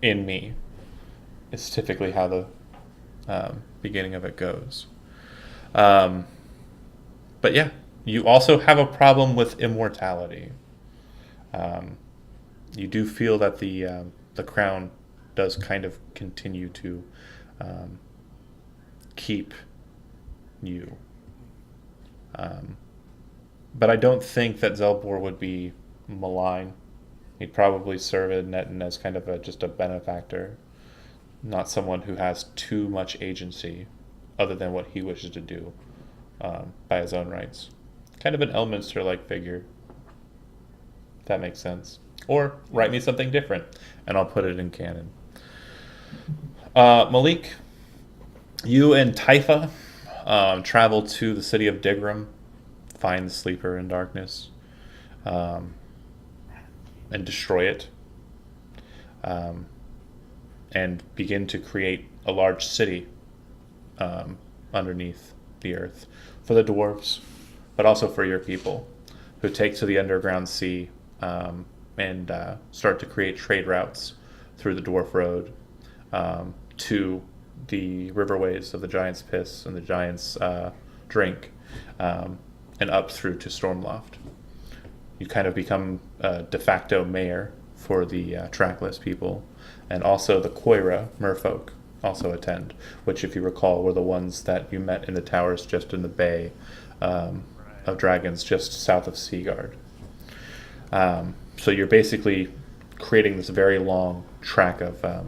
In me is typically how the beginning of it goes. But yeah, you also have a problem with immortality. You do feel that the crown does kind of continue to keep you. But I don't think that Zelbor would be malign. He'd probably serve Netton as kind of just a benefactor, not someone who has too much agency other than what he wishes to do by his own rights. Kind of an Elminster-like figure, if that makes sense. Or write me something different, and I'll put it in canon. Malik, you and Typha travel to the city of Digram, find the Sleeper in darkness, and destroy it, and begin to create a large city underneath the earth for the dwarves, but also for your people, who take to the underground sea and start to create trade routes through the Dwarf Road to the riverways of the Giant's Piss and the Giant's Drink, and up through to Stormloft. You kind of become de facto mayor for the trackless people, and also the Koira merfolk also attend, which, if you recall, were the ones that you met in the towers just in the Bay of Dragons, just south of Seaguard. So you're basically creating this very long track of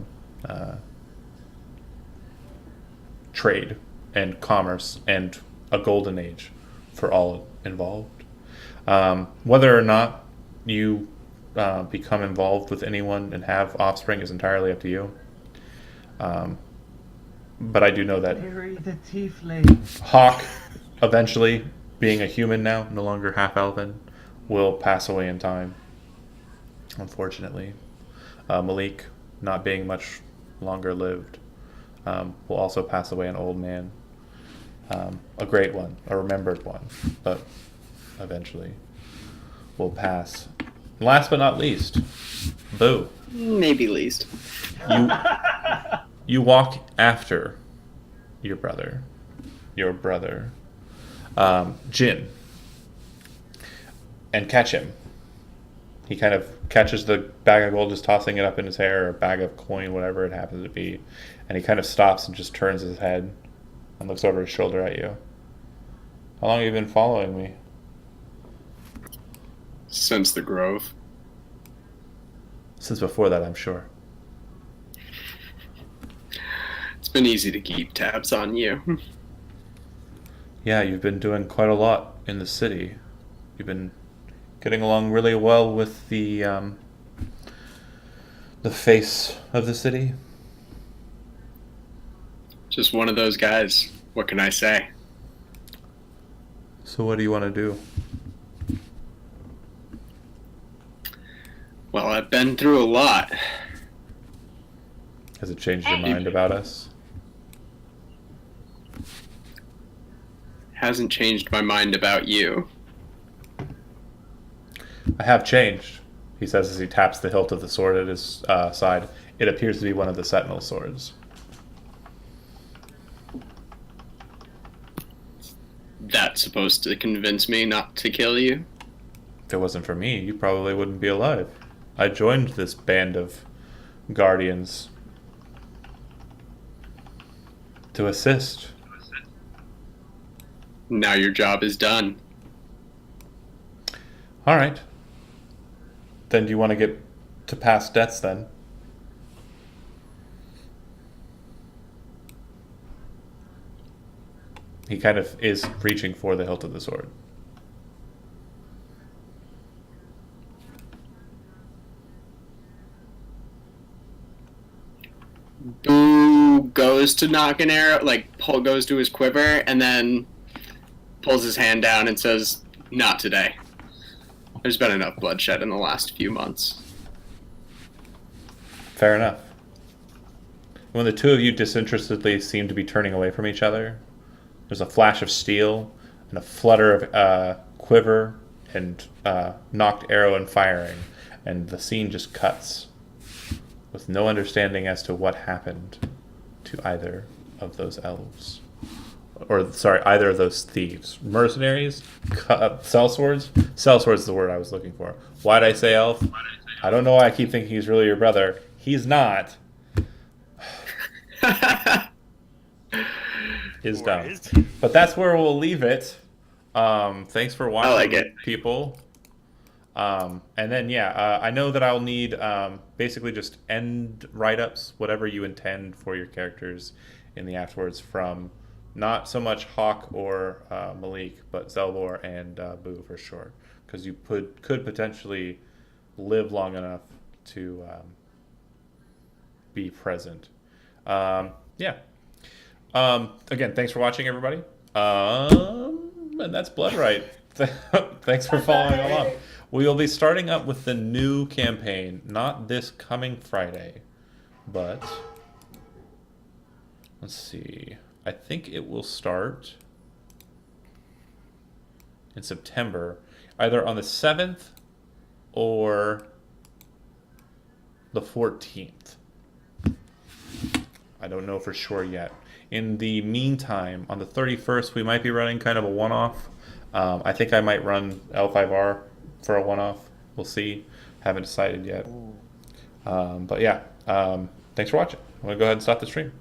trade and commerce and a golden age for all involved. Whether or not you become involved with anyone and have offspring is entirely up to you. But I do know that Bury the tiefling. Hawk, eventually, being a human now, no longer half-elven, will pass away in time, unfortunately. Malik, not being much longer lived, will also pass away an old man. A great one, a remembered one, but eventually will pass. Last but not least, Boo. Maybe least. You walk after your brother, Jin, and catch him. He kind of catches the bag of gold, just tossing it up in his hair, or a bag of coin, whatever it happens to be, and he kind of stops and just turns his head and looks over his shoulder at you. How long have you been following me? Since the Grove. Since before that, I'm sure. It's been easy to keep tabs on you. Yeah, you've been doing quite a lot in the city. You've been getting along really well with the face of the city. Just one of those guys. What can I say? So what do you want to do? Well, I've been through a lot. Has it changed your mind about us? Hasn't changed my mind about you. I have changed, he says as he taps the hilt of the sword at his side. It appears to be one of the Sentinel swords. That's supposed to convince me not to kill you? If it wasn't for me, you probably wouldn't be alive. I joined this band of guardians to assist. Now your job is done. All right. Then do you want to get to past debts then? He kind of is reaching for the hilt of the sword. Boo goes to knock an arrow, like Paul goes to his quiver, and then pulls his hand down and says, "Not today. There's been enough bloodshed in the last few months." Fair enough. When the two of you disinterestedly seem to be turning away from each other, there's a flash of steel and a flutter of quiver and knocked arrow and firing, and the scene just cuts with no understanding as to what happened to either of those elves. Or, sorry, either of those thieves. Mercenaries? Sellswords? Sellswords is the word I was looking for. Why'd I say elf? I don't know why I keep thinking he's really your brother. He's not. Is dumb. But that's where we'll leave it. Thanks for watching, I like it. people. And then, yeah, I know that I'll need basically just end write-ups, whatever you intend for your characters in the afterwards from not so much Hawk or Malik, but Zelvor and Boo for sure. Because you could potentially live long enough to be present. Yeah. Again, thanks for watching, everybody. And that's Bloodright. Thanks for following along. We will be starting up with the new campaign, not this coming Friday, but let's see. I think it will start in September, either on the 7th or the 14th. I don't know for sure yet. In the meantime, on the 31st, we might be running kind of a one-off. I think I might run L5R for a one-off. We'll see. Haven't decided yet. But yeah, thanks for watching. I'm going to go ahead and stop the stream.